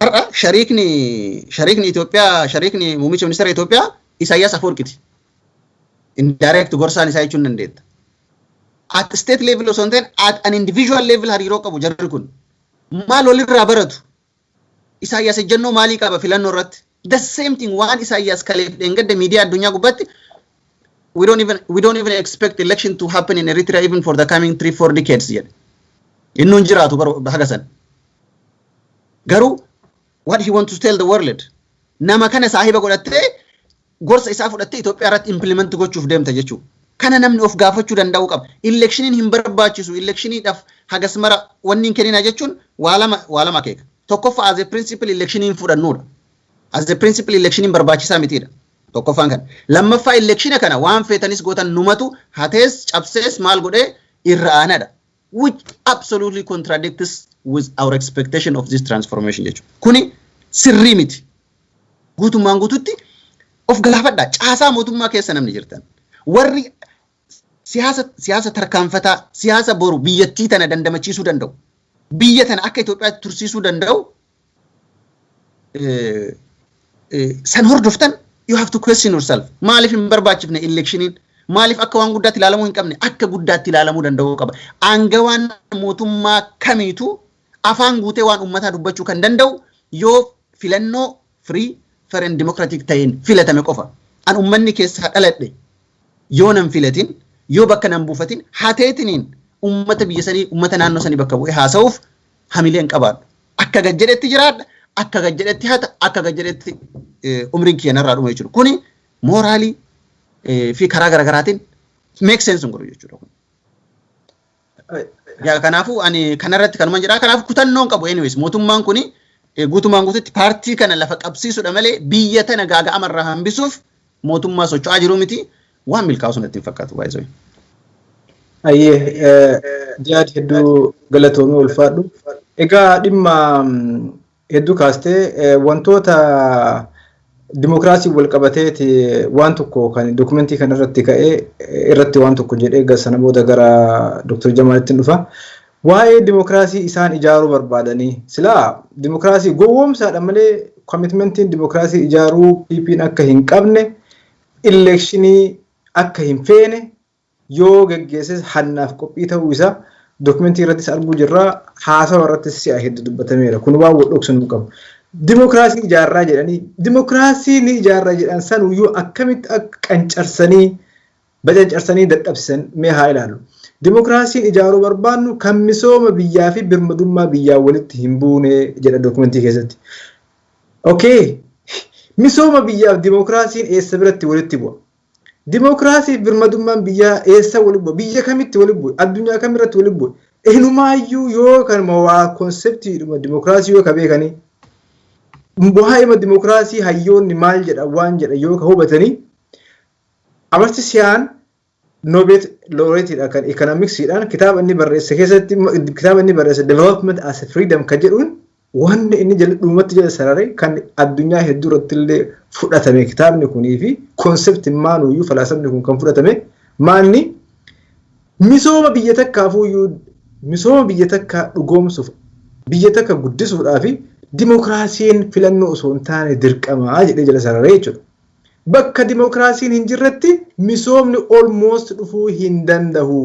Har'a shariikni Itoophiyaa, shariikni muummicha ministeera Itoophiyaa Isaayyaas Afwerqiiti. Indirect gorsaan isaa jechuun dandeetta. At state level osoo hin ta'in at an individual level hariiroo qabu jarri kun. Maal walirraa baratu? Isaayyaas ejjennoo maalii qaba filannoo irratti? The same thing waan Isaayyaas kaleef dheengadda miidiyaa addunyaa gubbaatti we don't even expect election to happen in Eritrea even for the coming 3-4 decades yet. Innuun jiraatu hagasan. Garuu what he wants to tell the world nama kana saahiba godhattee gorsa isaa fudhattee Itoophiyaa irratti implement gochuuf deemta jechuudha. Kana namni of gaafachuu danda'u qaba. Electioniin hin barbaachisu. Electioniidhaaf hagas mara wanni hin kennina jechuun waa lama akeeka. Tokkoffaa as a principle electioniin fudhannuudha. As a principle electioniin barbaachisaa mitiidha. Tokkoffaan kana. Lammaffaa electiona kana waan feetanis gootan numatu hatees cabsees maal godhee irra aanadha. Which absolutely contradicts with our expectation of this transformation jechuudha. Kuni sirrii miti. Guutummaan guututti of gaafadhaa caasaa mootummaa keessa namni jirtan. Warri siyaasa tarkaanfataa, siyaasa boru biyyattii tana dandamachiisuu danda'u. Biyya tana akka Itoophiyaatti tursiisuu danda'u. San hordoftan you have to question yourself. Maaliif hin barbaachifne electioniin? Maaliif akka waan guddaatti ilaalamuu hin qabne akka guddaatti ilaalamuu danda'uu qaba. Aangawaan mootummaa kamiitu afaan guutee waan uummataa dubbachuu kan danda'u yoo filannoo free fair and democratic ta'een filatame qofa. An uummanni keessa dhaladhe yoo nan filatin yoo bakka nan buufatin hateetiniin uummata biyya sanii uummata naannoo sanii bakka bu'ee haasa'uuf hamileen qabaadhu. Akka gajjedhetti jiraadha, akka gajjedhetti hata, akka gajjedhetti umriin kiyya narraa dhuma jechuudha. Kuni mooraalii fi karaa garaagaraatiin make sense hin godhu jechuudha. Kanaafuu ani kanarratti kanuma jedhaa. Kanaaf kutannoon qabu anyways mootummaan kuni guutumaan guututti paartii kana lafa qabsiisuudha malee biyya tana gaaga'amarraa hambisuuf mootummaa socho'aa jiru miti. Waan milkaa'u sanatti hin fakkaatu baay'ee. Ayyee jaad hedduu galatoomii ulfaadhu. Egaa dhimma hedduu kaastee wantoota dimokiraasii wal qabateeti waan tokko kan dokumentii kana irratti ka'ee irratti waan tokko jedhee sana booda gara Dr. Jamaalitti dhufa. Waa'ee dimokiraasii isaan ijaaruu barbaadanii silaa dimokiraasii gowwoomsaadha malee komitmentiin dimokiraasii ijaaruu PP'n akka hin qabne elekshinii akka hin feene yoo geggeesses hannaaf qophii ta'uu isaa dokumentii irrattis arguu jirra haasawa irrattis si'a hedduu dubbatameera. Kun waan wal dhoksu nu qabu. Dimokiraasii ijaarraa jedhanii dimokiraasii ni ijaarraa jedhan sanuyyuu akkamitti akka qancarsanii dadhabsisan mee haa ilaallu. Dimokiraasiin ijaaruu barbaannu kan misooma biyyaa fi birmadummaa biyyaa walitti hin buune jedha dokumentii keessatti. Okay. Misooma biyyaaf dimokiraasiin eessa biratti walitti bu'a? Dimokiraasii fi birmadummaan biyyaa eessa walitti bu'a? Biyya kamitti walitti bu'a? Addunyaa kamirratti walitti bu'a? Enumaayyuu yoo kan waa konseptiidhuma dimokiraasii yoo ka beekanii waa'ee dimokiraasii hayyoonni maal jedha waan jedha yoo ka hubatanii amartisiyaan Nobel laureateedha kan economicsiidhaan kitaaba inni barreesse keessatti kitaaba inni barreesse development as a freedom kan jedhuun wanni inni dhumatti jala sarare kan addunyaa hedduu irratti illee fudhatame kitaabni kunii fi konseptiin maanuyyuu falaasamni kun kan fudhatame maanni misooma biyya takkaafuyyuu misooma biyya takkaa dhugoomsuuf biyya takka guddisuudhaa fi Dimookiraasiin filannoo osoo hin taane dirqamaa jedhee jala sararee jechuudha. Bakka dimookiraasiin hin jirretti misoomni almost dhufuu hin danda'u.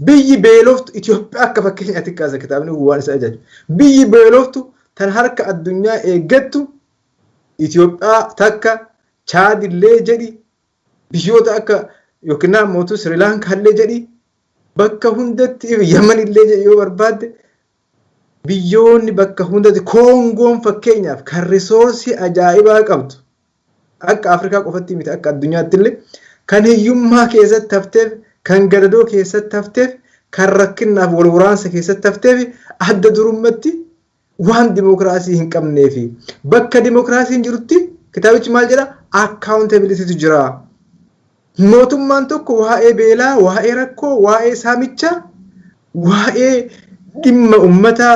Biyyi beeloftu Itoophiyaa akka fakkeenyaatti kaasa kitaabni waan isa ajaju. Biyyi beeloftu tan harka addunyaa eeggattu Itoophiyaa takka Chaad illee jedhi biyyoota akka yookiin mootuu Sri Lanka illee jedhi bakka hundatti Yaman illee jedhi yoo barbaadde biyyoonni bakka hundatti Koongoon fakkeenyaaf kan risoorsii ajaa'ibaa qabdu akka Afrikaa qofatti miti akka addunyaatti illee kan hiyyummaa keessatti hafteef kan gadadoo keessatti hafteef kan rakkinaaf wal waraansa keessatti hafteef adda durummatti waan dimookiraasii hin qabneefi bakka dimookiraasiin jirutti kitaabichi maal jedha accountability jira. Mootummaan tokko waa'ee beelaa, waa'ee rakkoo, waa'ee saamichaa, waa'ee dhimma uummata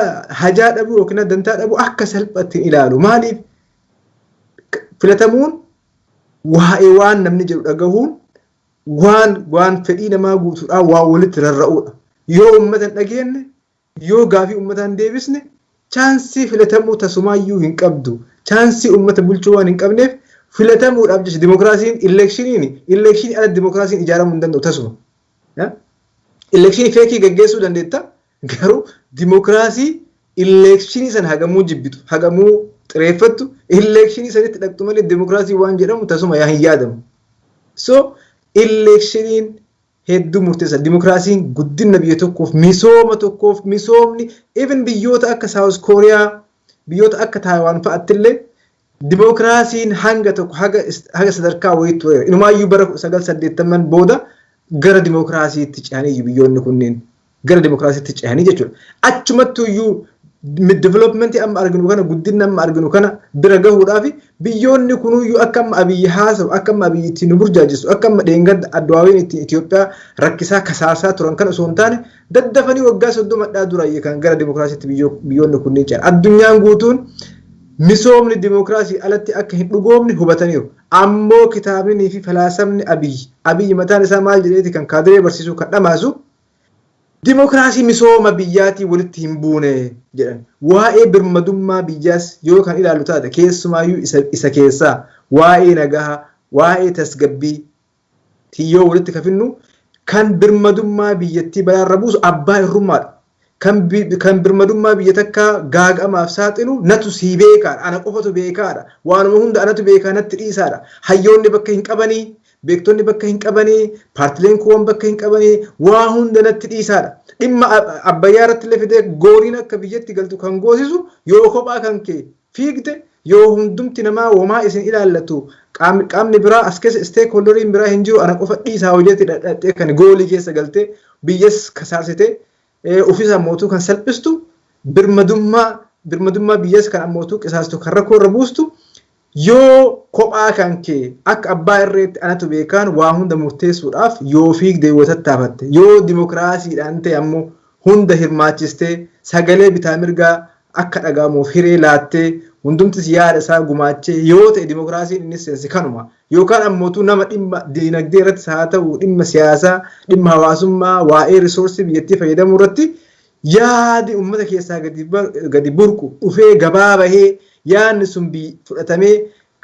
hajaa dhabuu yookiin dantaa dhabuu akka salphatti ilaalu. Maaliif filatamuun waa'ee waan namni jedhu dhagahuun waan fedhii namaa guutuudhaan waan walitti rarra'uudha. Yoo uummata hin dhageenye, yoo gaafii uummataa hin deebisne, chaansii filatamuu tasumaayyuu hin qabdu. Chaansii uummata bulchuu waan hin qabneef filatamuudhaaf jecha dimookiraasiin elekshinii ala dimookiraasiin ijaaramuu hin danda'u tasuma. Elekshinii feekii gaggeessuu dandeetta garuu dimookiraasii elekshinii sana hagamuu jibbitu, hagamuu xireeffattu, elekshinii sanitti dhaqxu malee dimookiraasii waan jedhamu tasuma hin yaadamu. So elekshiniin hedduu murteessa. Dimookiraasiin guddina biyya tokkoof, misooma tokkoof, misoomni even biyyoota akka South Korea, biyyoota akka Taiwan fa'aatti illee dimookiraasiin hanga tokko haga sadarkaa wayii ture. Inumaayyuu bara 1980 booda gara dimookiraasiitti ce'anii biyyoonni kunneen gara dimookiraasiitti ce'anii jechuudha. Achumattuyyuu developmentii amma arginu kana guddina amma arginu kana bira gahuudhaaf biyyoonni kunuyyuu akka amma abiyyi haasawu akka amma abiyyi ittiin nu burjaajessu akka amma dheengadda addawaaween ittiin Itoophiyaa rakkisaa kasaasaa turan kan osoo hin taane daddafanii waggaa 30 dura kan gara dimookiraasiitti biyyoonni kunneen ce'an. Addunyaan guutuun misoomni dimookiraasii alatti akka hin dhugoomne hubataniiru. Ammoo kitaabni fi falaasamni abiyyi mataan isaa maal jedheeti kan kaadiree barsiisuu kan dhamaasu dimookiraasii misooma biyyaatii walitti hin buune jedhan. Waa'ee birmadummaa biyyaas yoo kan ilaallu taate keessumaayyuu isa keessaa waa'ee nagahaa, waa'ee tasgabbii yoo walitti kafinnu kan birmadummaa biyyattii balaarra buusu abbaa irrummaadha. Kan birmadummaa biyya takkaa gaagamaaf saaxilu natu sii beekaadha. Ana qofatu beekaadha. Waanuma hunda anatu beekaa natti dhiisaadha. Hayyoonni bakka hin qabanii, beektonni bakka hin qabanii, paartileen kuuwwan bakka hin qabanii, waa hunda natti dhiisaadha. Dhimma abbayyaa irratti illee fidee gooriin akka biyyatti galtu kan goosisu yoo kophaa kan kee fiigde yoo hundumti namaa womaa isin ilaallatu qaamni biraa as keessa stakeholderiin biraa hin jiru ana qofa dhiisaa hojeetti dhadhattee kan goolii keessa galtee biyyas kasaarsitee ofisa mootuu kan salphistu birmadummaa biyyas kan mootuu qisaastu kan rakkoo irra buustu yoo kophaa kan kee akka abbaa irreetti anatu beekaan waa hunda murteessuudhaaf yoo fiigde yoo tattaafatte yoo dimookiraasiidhaan ta'e ammoo hunda hirmaachistee sagalee bitaa mirgaa akka dhaga'amuuf hiree laattee hundumtis yaada isaa gumaachee yoo ta'e dimookiraasiin innis seensi kanuma yookaan ammootu nama dhimma diinagdee irratti haa ta'u dhimma siyaasaa dhimma hawaasummaa waa'ee risoorsii biyyattii fayyadamuu irratti yaadi uummata keessaa gadi burqu dhufee gabaa bahee yaadni sun fudhatamee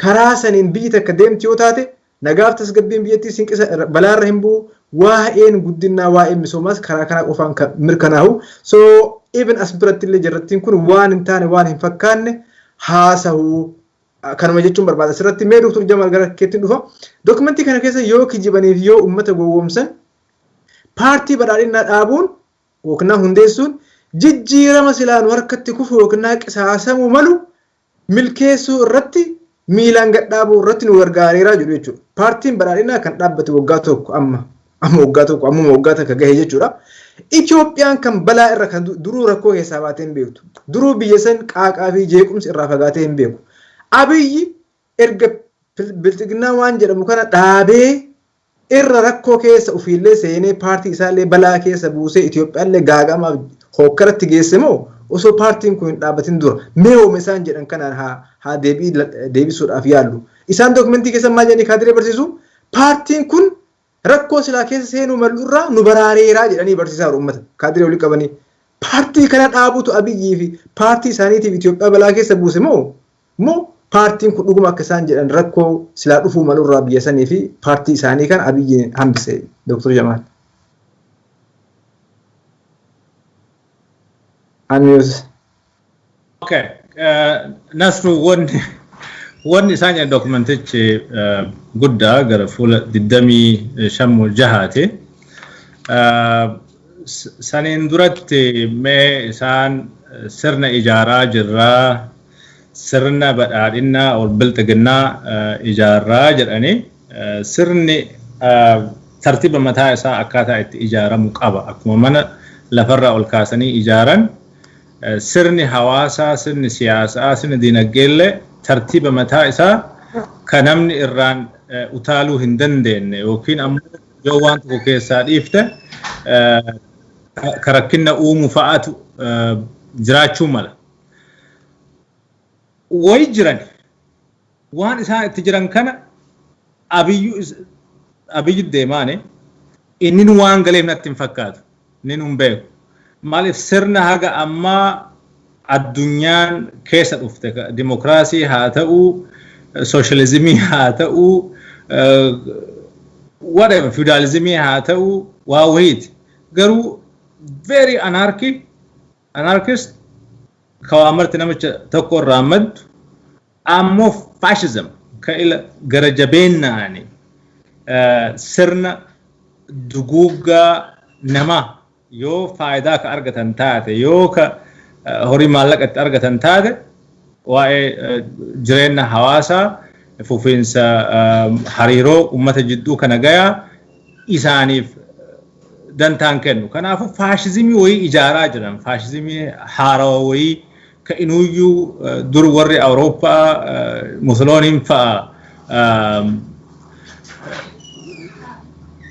karaa saniin biyyi takka deemti yoo taate nagaaf tasgabbiin biyyattii sinqisa balaarra hin bu'u waa'een guddinaa waa'een misoomaas karaa kanaa qofaan kan mirkanaa'u so even as biratti illee jarrattiin kun waan hin taane waan hin fakkaanne haasa'uu kanuma jechuun barbaada asirratti mee Dr. Jamal gara keettiin dhufa dokumentii kana keessa yoo kijibaniif yoo uummata gowwoomsan paartii badhaadhinaa dhaabuun yookiin hundeessuun jijjiirama silaan harkatti kufu yookiin qisaasamuu malu milkeessuu irratti miilaan gadhaabuu irratti nu gargaareera jedhu jechuudha. Paartiin badhaadhinaa kan dhaabbate waggaa tokko amma waggaa takka gahe jechuudha. Itoophiyaan kan balaa irra kan duruu rakkoo keessaa baatee hin beektu. Duruu biyya san qaaqaa fi jeequmsi irraa fagaatee hin beeku. Abiyyi erga bilxiginnaa waan jedhamu kana dhaabee irra rakkoo keessa ofiillee seenee paartii isaallee balaa keessa buusee Itoophiyaallee gaagamaaf hokkaratti geesse moo osoo paartiin kun hin dhaabbatin dura mee oome isaan jedhan kanaan haa deebisuudhaaf yaallu. Isaan dokumentii keessa maal jedhanii kaadiree barsiisu paartiin kun rakkoo silaa keessa seenuu malu irraa nu baraareeraa jedhanii barsiisaa uummata kaadiree olii qabanii Paartii kana dhaabutu Abiyyii fi paartii isaaniitiif Itoophiyaa balaa keessa buuse moo paartiin kun dhuguma akka isaan jedhan rakkoo silaa dhufuu malurraa biyya sanii fi paartii isaanii kan Abiyyi hambise Dr. Jamaal. Unmute. Okay. Nasru wanni isaan jedhan dokumentichi guddaa gara fuula 25 jahaati. Saniin duratti mee isaan sirna ijaaraa jirraa sirna badhaadhinnaa ol bilxiginnaa ijaarraa jedhanii sirni tartiiba mataa isaa akkaataa itti ijaaramu qaba. Akkuma mana lafarraa ol kaasanii ijaaran sirni hawaasaa, sirni siyaasaa, sirni dinagdeellee tartiiba mataa isaa kan namni irraan utaaluu hin dandeenye yookiin ammoo yoo waan tokko keessaa dhiifte karakkina uumuu fa'aatu jiraachuu mala. Way jiran waan isaan itti jiran kana Abiyyu deemaane inni waan galeef natti hin fakkaatu. Inni nun beeku. Maaliif sirna haga ammaa addunyaan keessa dhufte dimokiraasii haa ta'uu, sooshaalizimii haa ta'uu, whatever feudalizimii haa ta'uu waa wayiiti. Garuu very anarchist kawaamarti namicha tokko irraa maddu ammoo fascism ka ila gara jabeennaani sirna duguuggaa namaa yoo faayidaa ka argatan taate yoo ka horii maallaqatti argatan taate waa'ee jireenya hawaasaa fufiinsa hariiroo ummata jidduu kana gayaa isaaniif dantaan kennu. Kanaafuu faashizimii wayii ijaaraa jiran faashizimii haarawaa wayii ka inuuyyuu dur warri Awurooppaa Musolooniin fa'a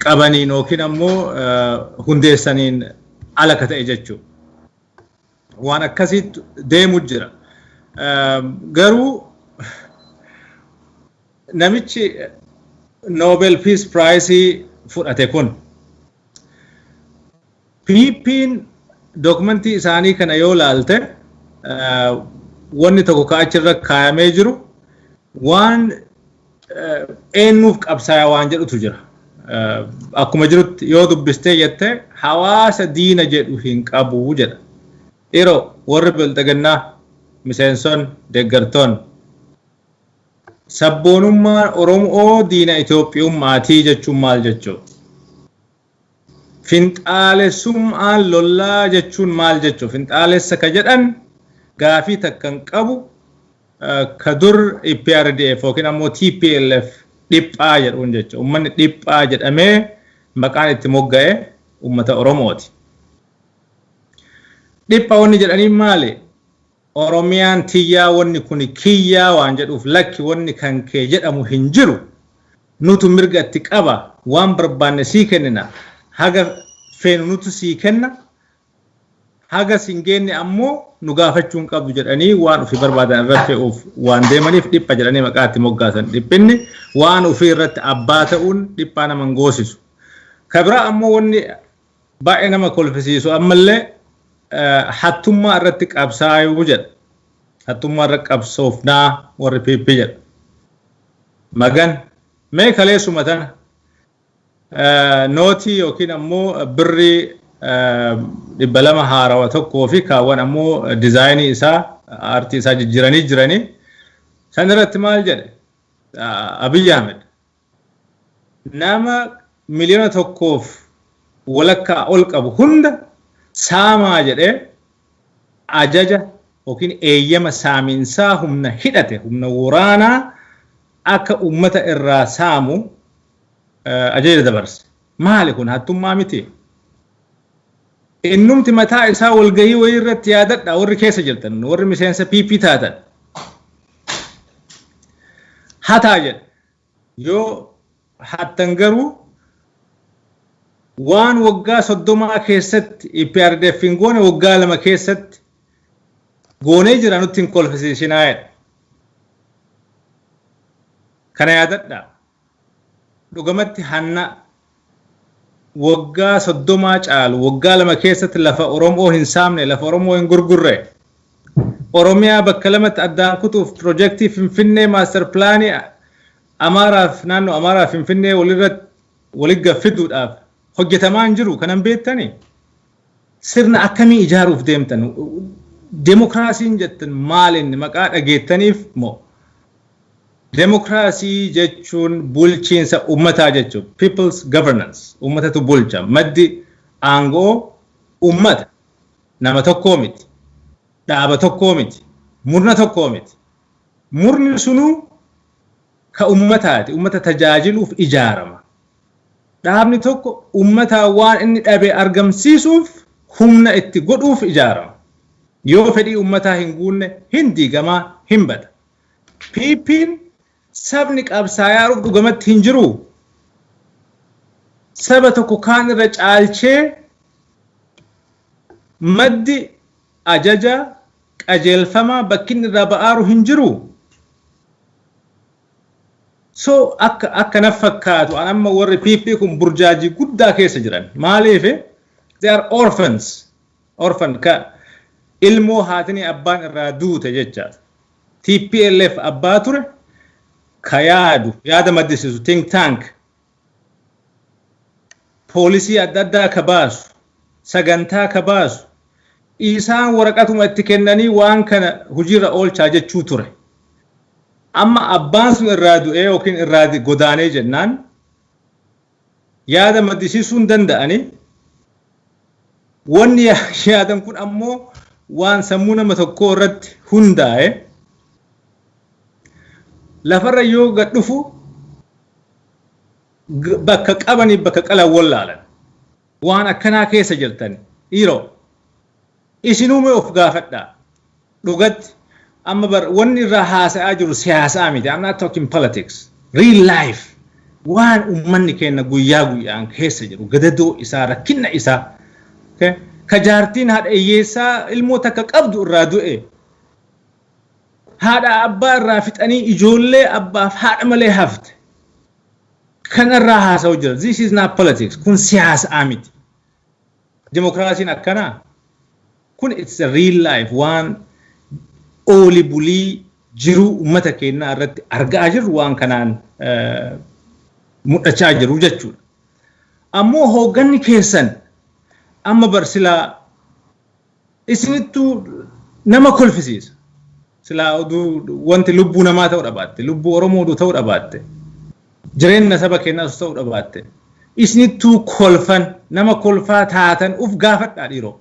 qabaniin yookiin ammoo hundeessaniin ala ka ta'e jechuudha. Waan akkasitti deemu jira. Garuu namichi Nobel Peace Prize fudhate kun PP'n dokumentii isaanii kana yoo laalte wanni tokko kaachirra kaayamee jiru waan eenyuuf qabsaa'aa waan jedhutu jira. Akkuma jirutti yoo dubbistee jette hawaasa diina jedhu hin qabu jedha. Yeroo warri bilxiginnaa miseenson deeggartoon sabboonummaan Oromoo diina Itoophiyummaatii jechuun maal jechuudha? Finxaalessummaan lollaa jechuun maal jechuudha? Finxaalessa ka jedhan gaafii takkan qabu ka dur EPRDF yookiin ammoo TPLF dhiphaa jedhuun jechuudha. Uummanni dhiphaa jedhamee maqaan itti mogga'e uummata Oromooti. Dhiphaa wanni jedhanii maali? Oromiyaan tiyyaa wanni kun kiyyaa waan jedhuuf lakki wanni kan kee jedhamu hin jiru. Nutu mirga itti qaba waan barbaanne sii kennina. Haga feenu nutu sii kenna. Haga singeenne ammoo nu gaafachuun qabdu jedhanii waan ofii barbaadan irratti waan deemaniif dhipha jedhanii maqaa itti moggaasan. Dhiphinni waan ofii irratti abbaa ta'uun dhiphaa nama hin goosisu. Kabira ammoo wanni baay'ee nama kolfisiisu ammallee hattummaa irratti qabsaa'uu jedha. Hattummaa irratti qabsoofnaa warri PP jedha. Magan mee kaleessuma tana nootii yookiin ammoo birrii 200 haarawa tokkoo fi kaawwan ammoo dizaayinii isaa aartii isaa jijjiiranii san irratti maal jedhe Abiy Ahmed nama miliyoona tokkoof walakkaa ol qabu hunda saamaa jedhee ajaja yookiin eeyyama saamiinsaa humna hidhate humna waraanaa akka ummata irraa saamu ajaja dabarse. Maali kun hattummaa miti? Innumti mataa isaa walgahii wayii irratti yaadadha warri keessa jirtan warri miseensa PP taatan. Hataa jedhe yoo hattan garuu waan waggaa 30 keessatti EPRDF hin goone waggaa 2 keessatti goonee jira nutti hin kolfisiisinaa jedhe. Kana yaadadha. Dhugamatti hanna waggaa 30 caalu waggaa lama keessatti lafa Oromoo hin saamne lafa Oromoo hin gurgurre Oromiyaa bakka lamatti addaan kutuuf projektii Finfinnee master plaanii Amaaraaf naannoo Amaaraaf Finfinnee walitti gaffiduudhaaf hojjetamaa hin jiru kanan beektanii sirna akkamii ijaaruuf deemtan demokraasiin jettan maaliin maqaa dhageettaniif moo Democracy jechuun bulchiinsa ummataa jechuun people's governance ummatatu bulcha maddi aangoo ummata nama tokkoo miti dhaaba tokkoo miti murna tokkoo miti murni sunuu ka ummataati ummata tajaajiluuf ijaarama dhaabni tokko ummataa waan inni dhabe argamsiisuuf humna itti godhuuf ijaarama yoo fedhii ummataa hin guunne hin diigamaa hin bada PP'n sabni qabsaayaa dhugamatti hin jiru saba tokko kaan irra caalchee maddi ajaja qajeelfama bakkin irra ba'aaru hin jiru so akka na fakkaatu an amma warri PP kun burjaajii guddaa keessa jiran maaliif they are orphan ka ilmoo haatini abbaan irraa duute jecha TPLF abbaa ture Kayadu, yaada maddisiisu think tank poolisii adda addaa kabaasu sagantaa kabaasu isaan waraqatuma itti kennanii waan kana hojiirra oolchaa jechuu ture amma abbaan sun irraa du'ee yookiin irraa godaanee jennaan yaada maddisiisuu hin danda'ani wanni yaadan kun ammoo waan sammuu nama tokkoo irratti hundaa'e lafarra yoo gad dhufu bakka qabanii bakka qalan wallaalan waan akkanaa keessa jirtan dhiiroo isinuume of gaafadhaa dhugatti amma wanni irraa haasa'aa jiru siyaasaa miti I'm not talking politics real life waan ummanni keenya guyyaa guyyaan keessa jiru gadadoo isaa rakkinna isaa ka jaartiin haadha hiyyeessaa ilmoo takka qabdu irraa du'e haadha abbaa irraa fixanii ijoollee abbaaf haadha malee hafte kanarraa haasa'u jira this is not politics kun siyaasa miti demokraasiin akkanaa kun it's a real life waan ooli bulii jiru ummata keenyaa irratti argaa jirru waan kanaan mudhachaa jiru jechuudha ammoo hoogganni keessan amma barsilaa isinittu nama kolfisiisa silaa wanti lubbuu namaa ta'uu dhabaatte lubbuu Oromoo ta'uu dhabaatte jireenya saba keenyaas ta'uu dhabaatte isinittuu kolfan nama kolfaa taatan uf gaafadhaa dhiiroo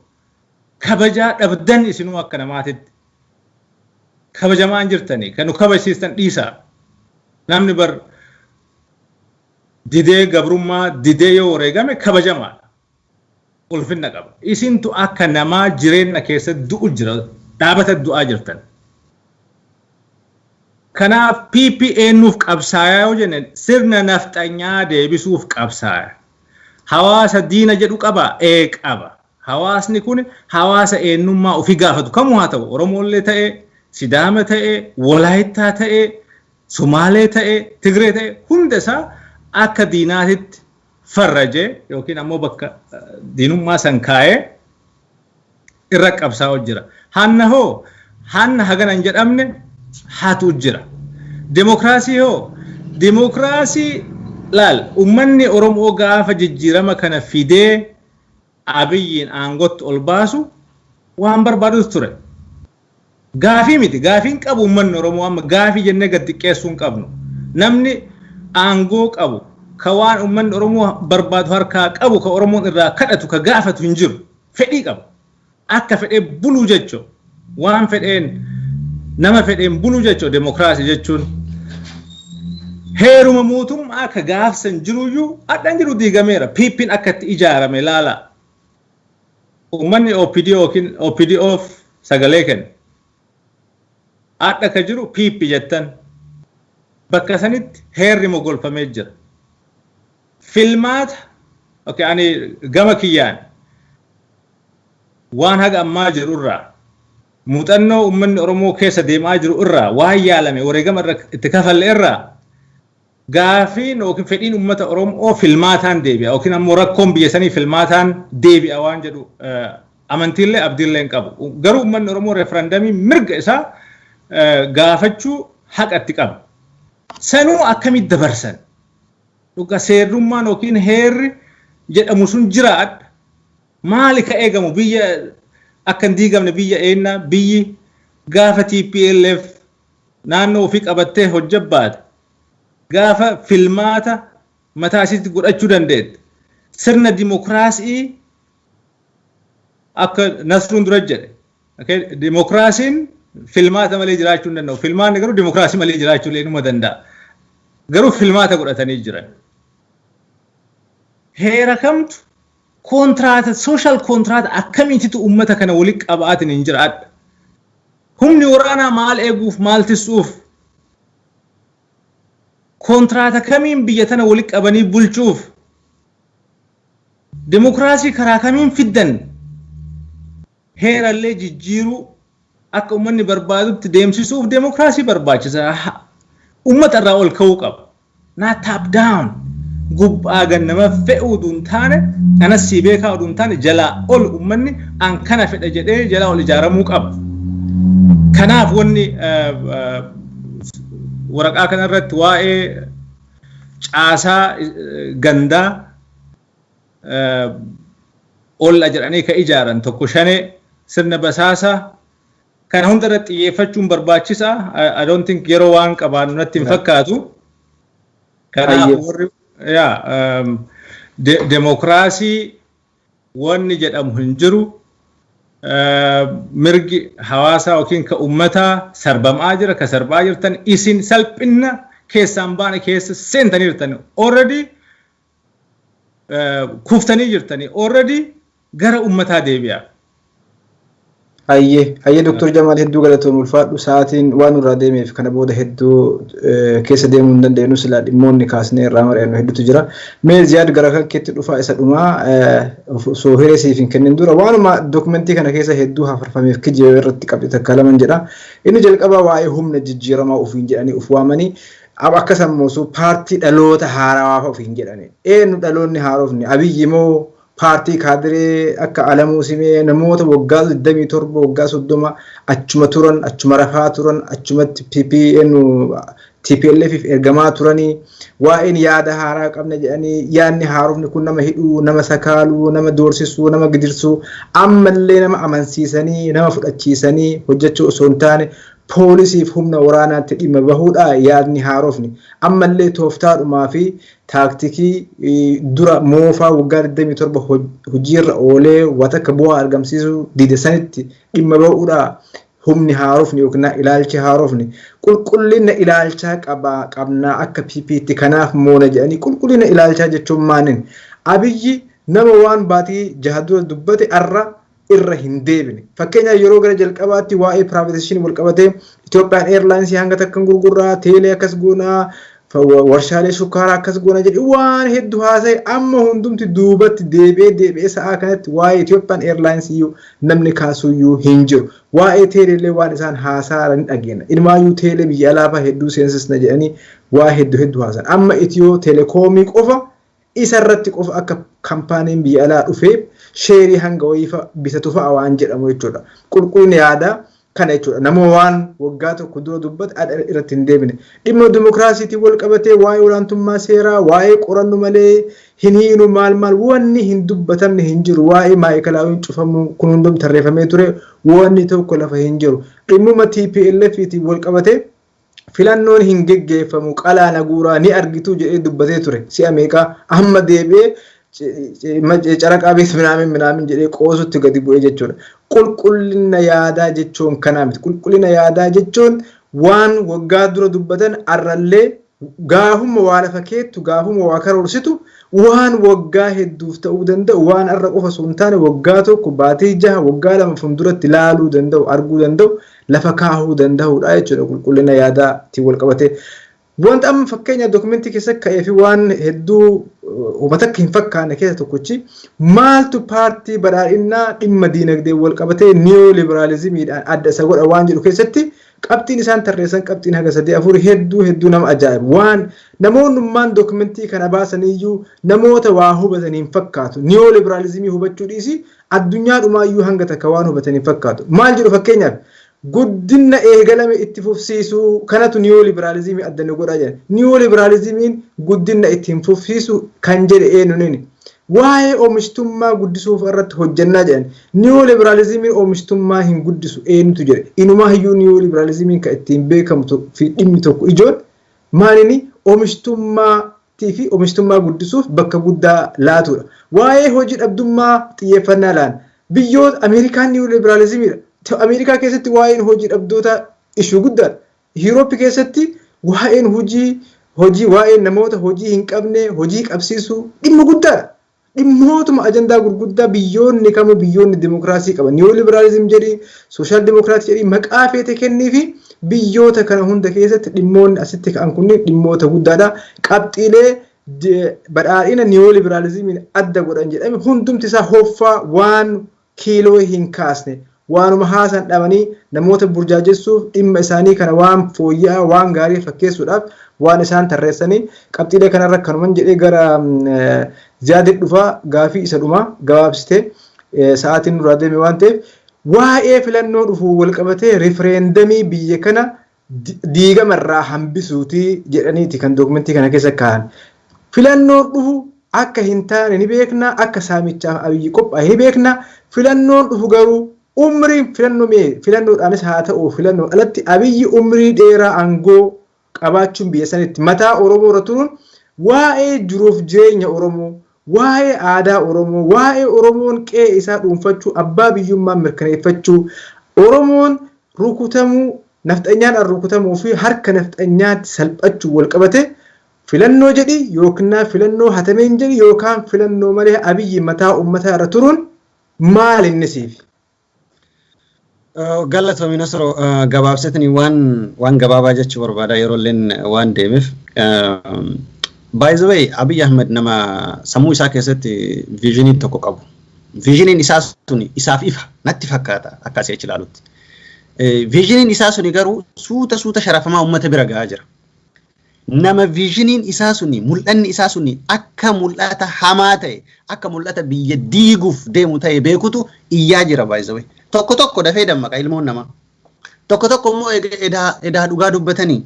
kabajaa dhabdan isinuu akka namaatitti kabajamaan jirtanii kan kabajsiistan dhiisaa namni bar didee gabrummaa didee yoo wareegame kabajamaadha ulfinna qaba isintu akka namaa jireenya keessa du'u jira dhaabata du'aa jirtan kanaaf PPA nuuf qabsaayaa yoo jenne sirna nafxanyaa deebisuuf qabsaaya hawaasa diina jedhu qaba qaba hawaasni kun hawaasa eenyummaa ofii gaafatu kamuu haa ta'u Oromoolee ta'e Sidaama ta'e Walaayittaa ta'e Somaalee ta'e Tigree ta'e hunda isaa akka diinaatitti farraje yookiin ammoo bakka diinummaa san kaa'ee irra qabsaa'u jira hanna haganan jedhamne hatu jira demokraasii laal ummanni Oromoo gaafa jijjiirama kana fidee Abiyyiin aangotti ol baasu waan barbaadus ture gaafii miti gaafiin qabu ummanni Oromoo amma gaafii jennee gad xiqqeessuu hin qabnu namni aangoo qabu ka waan ummanni Oromoo barbaadu harkaa qabu ka Oromoon irraa kadhatu ka gaafatu hin jiru fedhii qabu akka fedhee buluu jechuu waan fedheen nama fedheen buluu jechuu demokraasii jechuun heeruma mootummaa akka gaafsan jiruyyuu addan jiru diigameera PP'n akka itti ijaarame laala ummanni OPDOf sagalee kenna adda ka jiru PP jettan bakka sanitti heerri mogolfamee jira filmaata ani gama kiyyaan waan haga ammaa jiru irraa muuxannoo ummanni Oromoo keessa deemaa jiru irraa waan yaalame wareegama irra itti kafalle irraa gaafiin yookiin fedhiin uummata Oromoo filmaataan deebi'a yookiin ammoo rakkoon biyya sanii filmaataan deebi'a waan jedhu amantiillee abdiillee hin qabu. Garuu uummanni Oromoo referendamii mirga isaa gaafachuu haqatti qaba. Sanuu akkamitti dabarsan? Dhuga seerrummaan yookiin heerri jedhamu sun jiraadha. Maali ka eegamu biyya akka hin diigamne biyya eenna biyyi gaafa TPLF naannoo ofii qabattee hojjabbaate gaafa filmaata mataa isiitti godhachuu dandeette sirna dimokiraasii akka Nasruun dura jedhe dimokiraasiin filmaata malee jiraachuu hin danda'u filmaanni garuu dimokiraasii malee jiraachuu illee danda'a garuu filmaata godhatanii jiran heera kamtu kontraata social kontraata akkamiititu uummata kana walitti qabaatiin hin jiraadha humni waraanaa maal eeguuf maal tisuuf kontraata kamiin biyya tana walitti qabanii bulchuuf dimokiraasii karaa kamiin fiddan heerallee jijjiiruu akka uummanni barbaadutti deemsisuuf dimokiraasii barbaachisa uummata irraa ol ka'uu qaba naa tap down gubbaa gannama fe'uu duun taane anas si beekaa duun taane jalaa ol uummanni an kana fedha jedhee jalaa ol ijaaramuu qaba kanaaf wanni waraqaa kana irratti waa'ee caasaa gandaa olla jedhanii ka ijaaran tokko shanee sirna basaasaa kana hunda irratti xiyyeeffachuun barbaachisaa I don't think yeroo waan qabaannu natti hin fakkaatu kanaaf warri demokraasii wanni jedhamu hin jiru mirgi hawaasaa yookiin ka ummataa sarbamaa jira ka sarbaa jirtan isin salphina keessaan baane keessa seentanii jirtan already kuftanii jirtanii already gara ummataa deebi'a. Hayyee Dr. Jamal hedduu galatoomuu ulfaadhu sa'aatiin waan nurraa deemeef kana booda hedduu keessa deemuu hin dandeenyu silaa dhimmoonni kaasnee irraa mari'annu hedduutu jira. Mee Ziyaad gara kankeetti dhufaa isa dhumaa soo hiree siif hin kennin dura waanuma dokumentii kana keessa hedduu hafarfameef kijibee irratti qabdi takka laman jedha. Inni jalqabaa waa'ee humna jijjiiramaa ofiin jedhanii uf waamanii akkasammoo paartii dhaloota haarawaa ofiin jedhanii. Eenyu dhaloonni haarofni Abiyyi moo paartii kaadiree akka Alamuu Simee namoota waggaa 27 waggaa 30 achuma turan achuma rafaa turan achumatti TPLF ergamaa turanii waa'een yaada haaraa qabna jedhanii yaadni haarofni kun nama hidhuu nama sakaaluu nama doorsisuu nama gidirsuu ammallee nama amansiisanii nama fudhachiisanii hojjechuu osoo hin taane poolisiif humna waraanaatti dhimma bahuudha yaadni haarofni ammallee tooftaadhumaa fi taaktikii dura moofaa waggaa 27 hojiirra oolee watakka bu'aa argamsiisuu didesanitti dhimma bahuudha humni haarofni yookiin ilaalchi haarofni qulqullina ilaalchaa qabnaa akka PPT kanaaf moona jedhanii qulqullina ilaalchaa jechuun maanin Abiyyi nama waan baatii jaha dura dubbate arra irra hin deebine fakkeenyaaf yeroo gara jalqabaatti waa'ee privatization wal qabatee Ethiopian Airlines hanga takkan gurguraa teelee akkas goonaa warshaalee sukaaraa akkas goona jedhe waan hedduu haasa'e amma hundumti duubatti deebi'ee sa'aa kanatti waa'ee Ethiopian Airlines iyyuu namni kaasuyyuu hin jiru waa'ee teeleellee waan isaan haasa'an dhageenya ilmaayyuu teelee biyya alaabaa hedduu seensisna jedhanii waa hedduu haasan amma Itiyoo telekoomii qofa isarratti qofa akka kampaaniin biyya alaa dhufee sheerii hanga wayifa bitatu fa'a waan jedhamu jechuudha qulqullina yaadaa kana jechuudha nama waan waggaa tokko dura dubbate irratti hin deebine dhimma dimokiraasiitiin wal qabatee waa'ee olaantummaa seeraa waa'ee qorannoo malee hin hiinu maal wanni hin dubbatamne hin jiru waa'ee maayikalaawwiin cufamuu kun hundum tarreeffamee ture wanni tokko lafa hin jiru dhimma TPLFiitiin wal qabatee filannoon hin geggeeffamu qalaana guuraa ni argitu jedhee dubbatee ture si'a meeqa amma deebi'ee Caracara bees minaamin jedhee qoosutti gadi bu'ee jechuudha. Qulqullina yaadaa jechuun kanaa miti. Qulqullina yaadaa jechuun waan waggaa dura dubbatan arrallee gaafuma waa lafa keettu gaafuma waa karoorsitu waan waggaa hedduuf ta'uu danda'u waan arra qofa sun taane waggaa tokko baatee jaha waggaa lama fuulduratti laaluu danda'u arguu danda'u lafa kaahuu danda'uudha jechuudha qulqullina yaadaatiin wal qabatee. Wanta amma fakkeenya dokumentii keessatti ka'ee fi waan hedduu uummata akka hin fakkaanne keessa tokkochi maaltu paartii badhaadhinaa dhimma diinagdee wal qabatee niyooliberaalizimiidhaan adda isa godha waan jedhu keessatti qabxiin isaan tarreessan qabxiin haga 3-4 hedduu nama ajaa'ibu waan namoonnummaan dookumentii kana baasaniyyuu namoota waa hubataniin fakkaatu neoliberalizimii hubachuu dhiisi addunyaa dhumaayyuu hanga takka waan hubataniin fakkaatu maal jedhu fakkeenyaaf guddina eegalame itti fufsiisuu kanatu neoliberalizimii addanni godhaa jedhan neoliberalizimiin guddina ittiin fufsiisu kan jedhe eenyuuni waa'ee oomishtummaa guddisuuf irratti hojjannaa jedhan neoliberalizimiin oomishtummaa hin guddisu eenyutu jedhe inumaa hiyyuu neoliberalizimiin kan ittiin beekamtu fi dhimmi tokko ijoon maalini oomishtummaatii fi oomishtummaa guddisuuf bakka guddaa laatudha waa'ee hojii dhabdummaa xiyyeeffannaa laan biyyoota Ameerikaan neoliberalizimiidha Ameerikaa keessatti waa'een hojii dhabdoota ishuu guddaadha. Yuurooppii keessatti waa'een hojii waa'een namoota hojii hin qabne hojii qabsiisuu dhimma guddaadha. Dhimmootuma ajandaa gurguddaa biyyoonni kamuu biyyoonni dimokiraasii qaban. Neoliberalizim jedhii, sooshaal dimokiraatii jedhii maqaa feete kennii fi biyyoota kana hunda keessatti dhimmoonni asitti ka'an kunniin dhimmoota guddaadha. Qabxiilee badhaadhina neoliberalizimiin adda godhan jedhame hundumti isaa hoffaa waan kiiloo hin kaasne. Waanuma haasan dhabanii namoota burjaajessuuf dhimma isaanii kana waan fooyya'aa waan gaarii fakkeessuudhaaf waan isaan tarreessanii qabxiilee kanarra kanuman jedhee gara ziyaadii dhufaa gaafii isa dhumaa gabaabsitee sa'aatiin nurraa deeme waan ta'eef waa'ee filannoo dhufuu wal qabatee rifereendamii biyya kana diigamarraa hambisuutii jedhaniiti kan dookumentii kana keessa kaa'an. Filannoo dhufu akka hin taane ni beekna akka saamichaaf abiyyi qophaa'e ni beekna filannoon dhufu garuu umriin filannoodhaanis haa ta'u filannoo alatti abiyyi umrii dheeraa aangoo qabaachuun biyya sanitti mataa Oromoo irra turuun waa'ee jiruuf jireenya Oromoo waa'ee aadaa Oromoo waa'ee Oromoon qe'ee isaa dhuunfachuu abbaa biyyummaa mirkaneeffachuu Oromoon rukutamuu nafxanyaan rukutamuu fi harka nafxanyaatti salphachuu wal qabate filannoo jedhi yookiin filannoo hatameen jedhi yookaan filannoo malee abiyyi mataa uummataa irra turuun maal inni siif Galatoomii Nasroo gabaabsatanii waan gabaabaa jechuu barbaada yeroo illeen waan deemeef. By the way, Abiy Ahmed nama sammuu isaa keessatti viizhinii tokko qabu. Viizhiniin isaa suni isaaf ifa natti fakkaata akkasii achi ilaalutti. Viizhiniin isaa suni garuu suuta sharafamaa uummata bira gahaa jira. Nama viizhiniin isaa suni mul'anni isaa suni akka mul'ata hamaa ta'e akka mul'ata biyya diiguuf deemu ta'e beekutu iyyaa jira by the way. Tokko dafee dammaqa ilmoon namaa. Tokko immoo edaa dhugaa dubbatanii.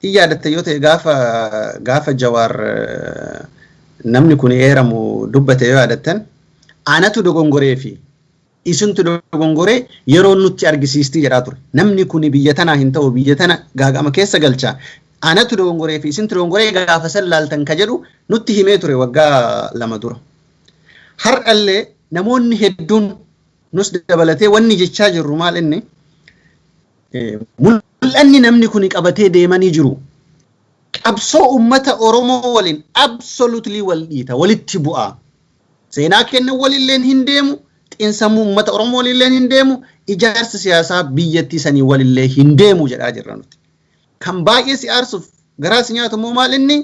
Yaadatte yoo ta'e gaafa Jawaar namni kun eeramu dubbate yoo yaadattan anatu dogongoree fi isintu dogongoree yeroo nutti argisiistii jedhaa ture. Namni kun biyya tanaa hin ta'u biyya tana gaagama keessa galchaa. Anatu dogongoree fi isintu dogongoree gaafa san laaltan ka jedhu nutti himee ture waggaa 2 dura. Har'allee namoonni hedduun nus dabalatee wanni jechaa jirru maal inni mul'anni namni kun qabatee deemanii jiru qabsoo ummata Oromoo waliin absolutely wal dhiita walitti bu'a seenaa kennan walilleen hin deemu xiinsammuu ummata Oromoo walilleen hin deemu ijaarsa siyaasaa biyyattii sanii walillee hin deemu jedhaa jirra nuti kan baay'ee si aarsuuf garaa si nyaatu immoo maal inni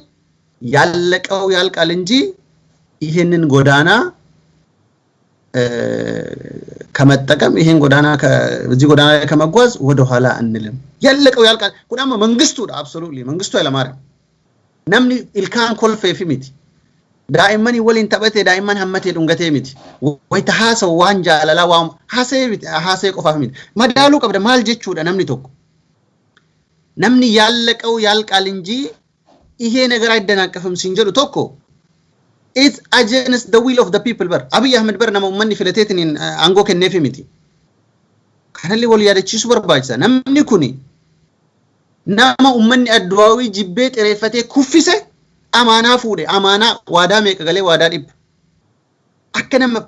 yaallaqaw yaalqaal inji ይሄንን ጎዳና ከመጠቀም ይሄን ጎዳና ከዚህ ጎዳና ከመጓዝ ወደ ኋላ አንልም ያለቀው ያልቃል ኩዳማ መንግስቱ አብሶሉትሊ መንግስቱ አይለማርያም ነምኒ ኢልካን ኮልፌ ፊሚቲ ዳይማን ወሊን ተበቴ ዳይማን ሐመቴ ዱንገቴ ሚቲ ወይ ተሐሰው ዋንጃ ለላዋም ሐሴ ቆፋ ፊሚቲ መዳሉ ቀብደ ማል ጀቹዳ ነምኒ ቶኮ ነምኒ ያለቀው ያልቃል እንጂ ይሄ ነገር አይደናቀፍም ሲንጀሉ ቶኮ It's against the will of the people bar. Abiy Ahmed bar nama ummanni filateetiin aangoo kenneefi miti. Kanallee wal yaadachiisu barbaachisa. Namni kuni nama ummanni adduwaawii jibbee xireeffatee kuffise amaanaa fuudhe. Amaanaa waadaa meeqa galee waadaa dhibba. Akka nama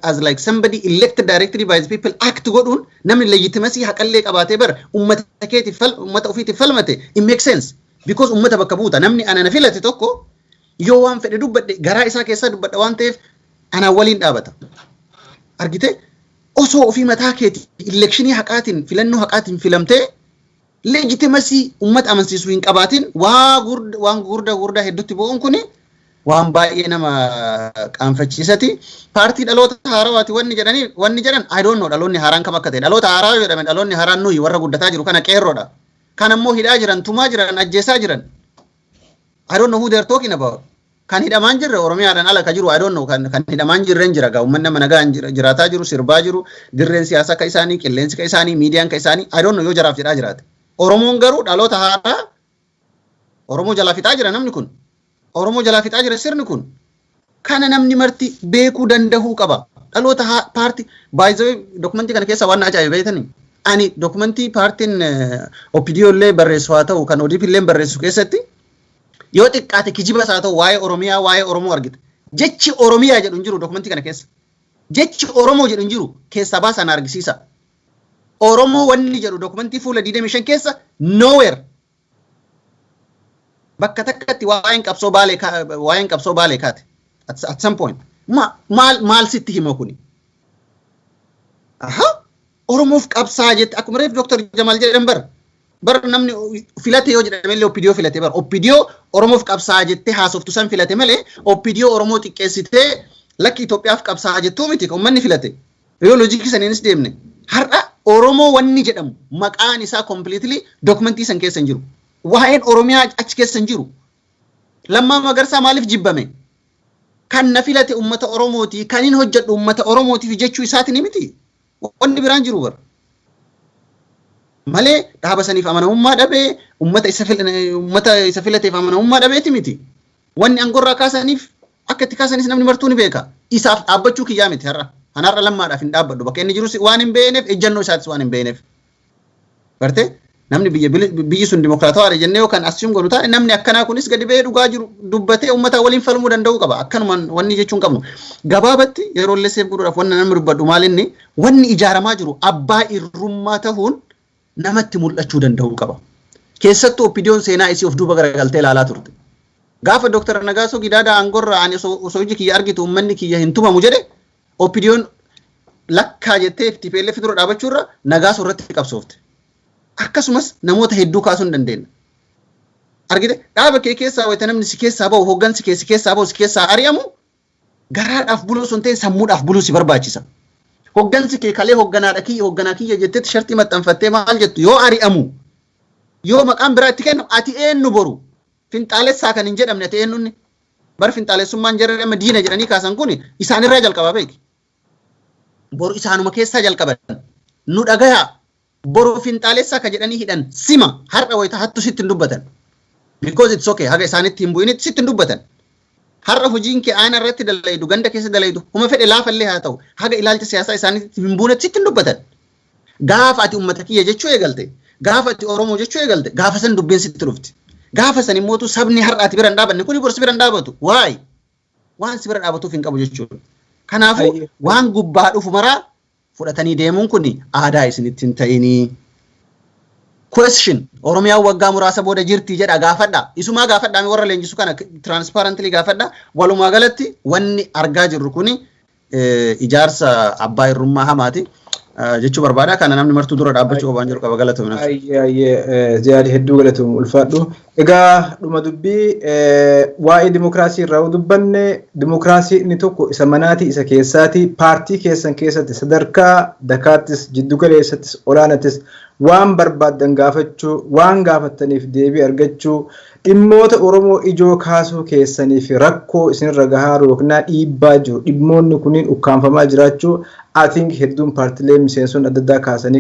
as like somebody elected directly by the people act godhuun namni legitimacy haqallee qabaatee bar ummata keetiif ummata ofiitiif falmate it makes sense. Because ummata bakka buuta namni ana na filate tokko yoo waan fedhe dubbadhe garaa isaa keessa dubbadha waan ta'eef ana waliin dhaabata argite osoo ofii mataa keeti elekshinii haqaatiin filannoo haqaatiin filamtee legitimacy ummata amansiisuu hin qabaatiin waan gurda hedduutti bo'uun kuni waan baay'ee nama qaanfachiisati. Paartii dhaloota haarawaati wanni jedhan I don't know dhaloonni haaraan kam akka ta'e. Dhaloota haaraa jedhame dhaloonni haaraan nuyi warra guddataa jiru kana qeerroodha. Kan ammoo hidhaa jiran, tumaa jiran, ajjeesaa jiran. I don't know who they're talking about. Kan hidhamaan jirre Oromiyaadhaan ala ka jiru I don't know kan hidhamaan jirren jira gaa uummanni nama nagaan jiraataa jiru sirbaa jiru dirreen siyaasaa ka isaanii qilleensi ka isaanii miidiyaan ka isaanii I don't know yoo jaraaf jedhaa jiraate. Oromoon garuu dhaloota haaraa Oromoo jalaa fixaa jira namni kun. Oromoo jalaa fixaa jira sirni kun. Kana namni marti beekuu danda'uu qaba. Dhaloota paartii baay'ee dokumentii kana keessa waan ajaa'iba beektanii. Ani dokumentii paartiin OPDO illee barreessu haa ta'u kan ODP illee barreessu keessatti yoo xiqqaate kijiba isaa ta'u waa'ee Oromiyaa waa'ee Oromoo argite. Jechi Oromiyaa jedhu hin jiru dokumentii kana keessa. Jechi Oromoo jedhu hin jiru keessaa baasan argisiisa. Oromoo wanni jedhu dokumentii fuula 25 keessa nowhere. Bakka takkatti waa'een qabsoo baalee kaate. At some point. Maal sitti hima kuni? Aha! Oromoof qabsaa jette akkuma reef Dr. Jamal jedhan bar namni filate yoo jedhame illee OPDO filate bar OPDO Oromoof qabsaa jette haasoftu san filate malee OPDO Oromoo xiqqeessitee lakki Itoophiyaaf qabsaa jettuu miti uummanni filate. Yoo loojikii saniinis deemne har'a Oromoo wanni jedhamu maqaan isaa completely dokumentii san keessa hin jiru. Waa'een Oromiyaa achi keessa hin jiru. Lammaa Magarsaa maaliif jibbame? Kan na filate uummata Oromooti kan hin hojjedhu uummata Oromootiif jechuu isaatiin miti. Wanni biraan jiru bar. Malee dhaaba saniif amanamummaa dhabee uummata isa filateef amanamummaa dhabeeti miti. Wanni angorraa kaasaniif akka itti kaasanis namni martuu ni beeka. Isaaf dhaabbachuu kiyyaa miti har'a. Anarra lammaadhaaf hin dhaabbadhu. Bakka inni jirus waan hin beekneef ejjannoo isaatis waan hin beekneef. Bartee namni biyyi sun dimokiraatawaadha jennee yookaan assume godhu taane namni akkanaa kunis gadi ba'ee dhugaa jiru dubbatee uummata waliin falmuu danda'uu qaba. Akkanumaan wanni jechuun qabnu. Gabaabatti yeroo illee seef godhuudhaaf wanna namni dubbadhu maalinni wanni ijaaramaa jiru abbaa irrummaa ta'uun namatti mul'achuu danda'uu qaba. Keessattuu OPDO'n seenaa isii of duuba garagaltee ilaalaa turte. Gaafa Dr. Nagaasoo Gidaadaa aangorraa ani osoo iji kiyya argitu uummanni kiyya hin tumamu jedhe OPDO'n lakkaa jettee TPLF dura dhaabachuurra Nagaasoo irratti qabsoofte. Akkasumas namoota hedduu kaasuu hin dandeenye. Argite dhaaba kee keessaa wayita namni si keessaa bahu hoggansi kee si keessaa bahu si keessaa ari'amu garaadhaaf buluu sun ta'e sammuudhaaf buluu si barbaachisa. Hoggansi kee kalee hogganaa kiyya jettetti shartii maxxanfattee maal jettu yoo ari'amu yoo maqaan biraa itti kennu ati eenyu boru finxaalessaa kan hin jedhamne ati eenyunni bar finxaalessummaan jedhama diina jedhanii kaasan kun isaanirraa jalqabaa beeki. Boru isaanuma keessaa jalqaban nu dhagayaa. Boru finxaalessaa ka jedhanii hidhan sima har'a wayita hattu sitti hin dubbatan. Because it's okay haga isaanitti hin bu'initti sitti hin dubbatan. Har'a hojiin kee aana irratti dalaydu ganda keessa dalaydu huma fedhe laafallee haa ta'u haga ilaalcha siyaasaa isaanitti hin buunetti sitti hin dubbatan. Gaafa ati uummata kiyya jechuu eegalte gaafa ati Oromoo jechuu eegalte gaafa san dubbiin sitti dhufti. Gaafa san immoo sabni har'a ati bira hin dhaabanne kuni borsi bira hin dhaabatu. Waay waan si bira dhaabatuuf hin qabu jechuudha. Kanaafuu waan gubbaa dhufu maraa fudhatanii deemuun kun aadaa isinitti hin ta'inii. Question Oromiyaa waggaa muraasa booda jirti jedha gaafadha. Isumaa gaafadhaa warra leenjisu kana transparently gaafadha. Walumaa galatti wanni argaa jirru kun ijaarsa abbaa irrummaa hamaati. Jechuu barbaada kana namni martuu dura dhaabbachuu qabaan jiru qaba galatoomina. Ziyaadi hedduu galatoom ulfaadhu. Egaa dhuma dubbii waa'ee dimokiraasii irraa dubbanne dimokiraasii inni tokko isa manaatii isa keessaatii paartii keessan keessatti sadarkaa dakaattis jiddu galeessattis olaanattis waan barbaaddan gaafachuu waan gaafattaniif deebii argachuu dhimmoota Oromoo ijoo kaasuu keessaniif rakkoo isinirra gahaa yookiin dhiibbaa jiru dhimmoonni kunniin ukkaanfamaa jiraachuu I think hedduun paartilee miseensoon adda addaa kaasanii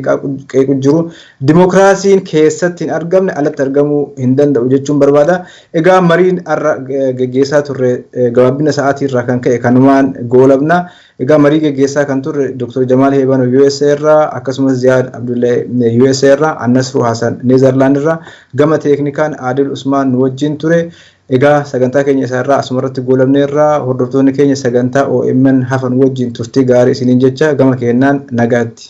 qeequ jiru. Dimokiraasiin keessatti hin argamne alatti argamuu hin danda'u jechuun barbaada. Egaa mariin har'a geggeessaa turre gabaabina sa'aatii irraa kan ka'e kanumaan goolabna. Egaa marii geggeessaa kan turre Dr. Jamal Heebano USA irraa akkasumas Ziyaad Abdullahi USA irraa Annasru Hasan Neezerlaand irraa gama teeknikaan Adil Usmaan nu wajjin ture. Egaa sagantaa keenya isaarraa asumarratti goolabneerraa hordoftoonni keenya sagantaa OMN hafan wajjin turtii gaarii isiniin jecha gama keenyaan nagaatti.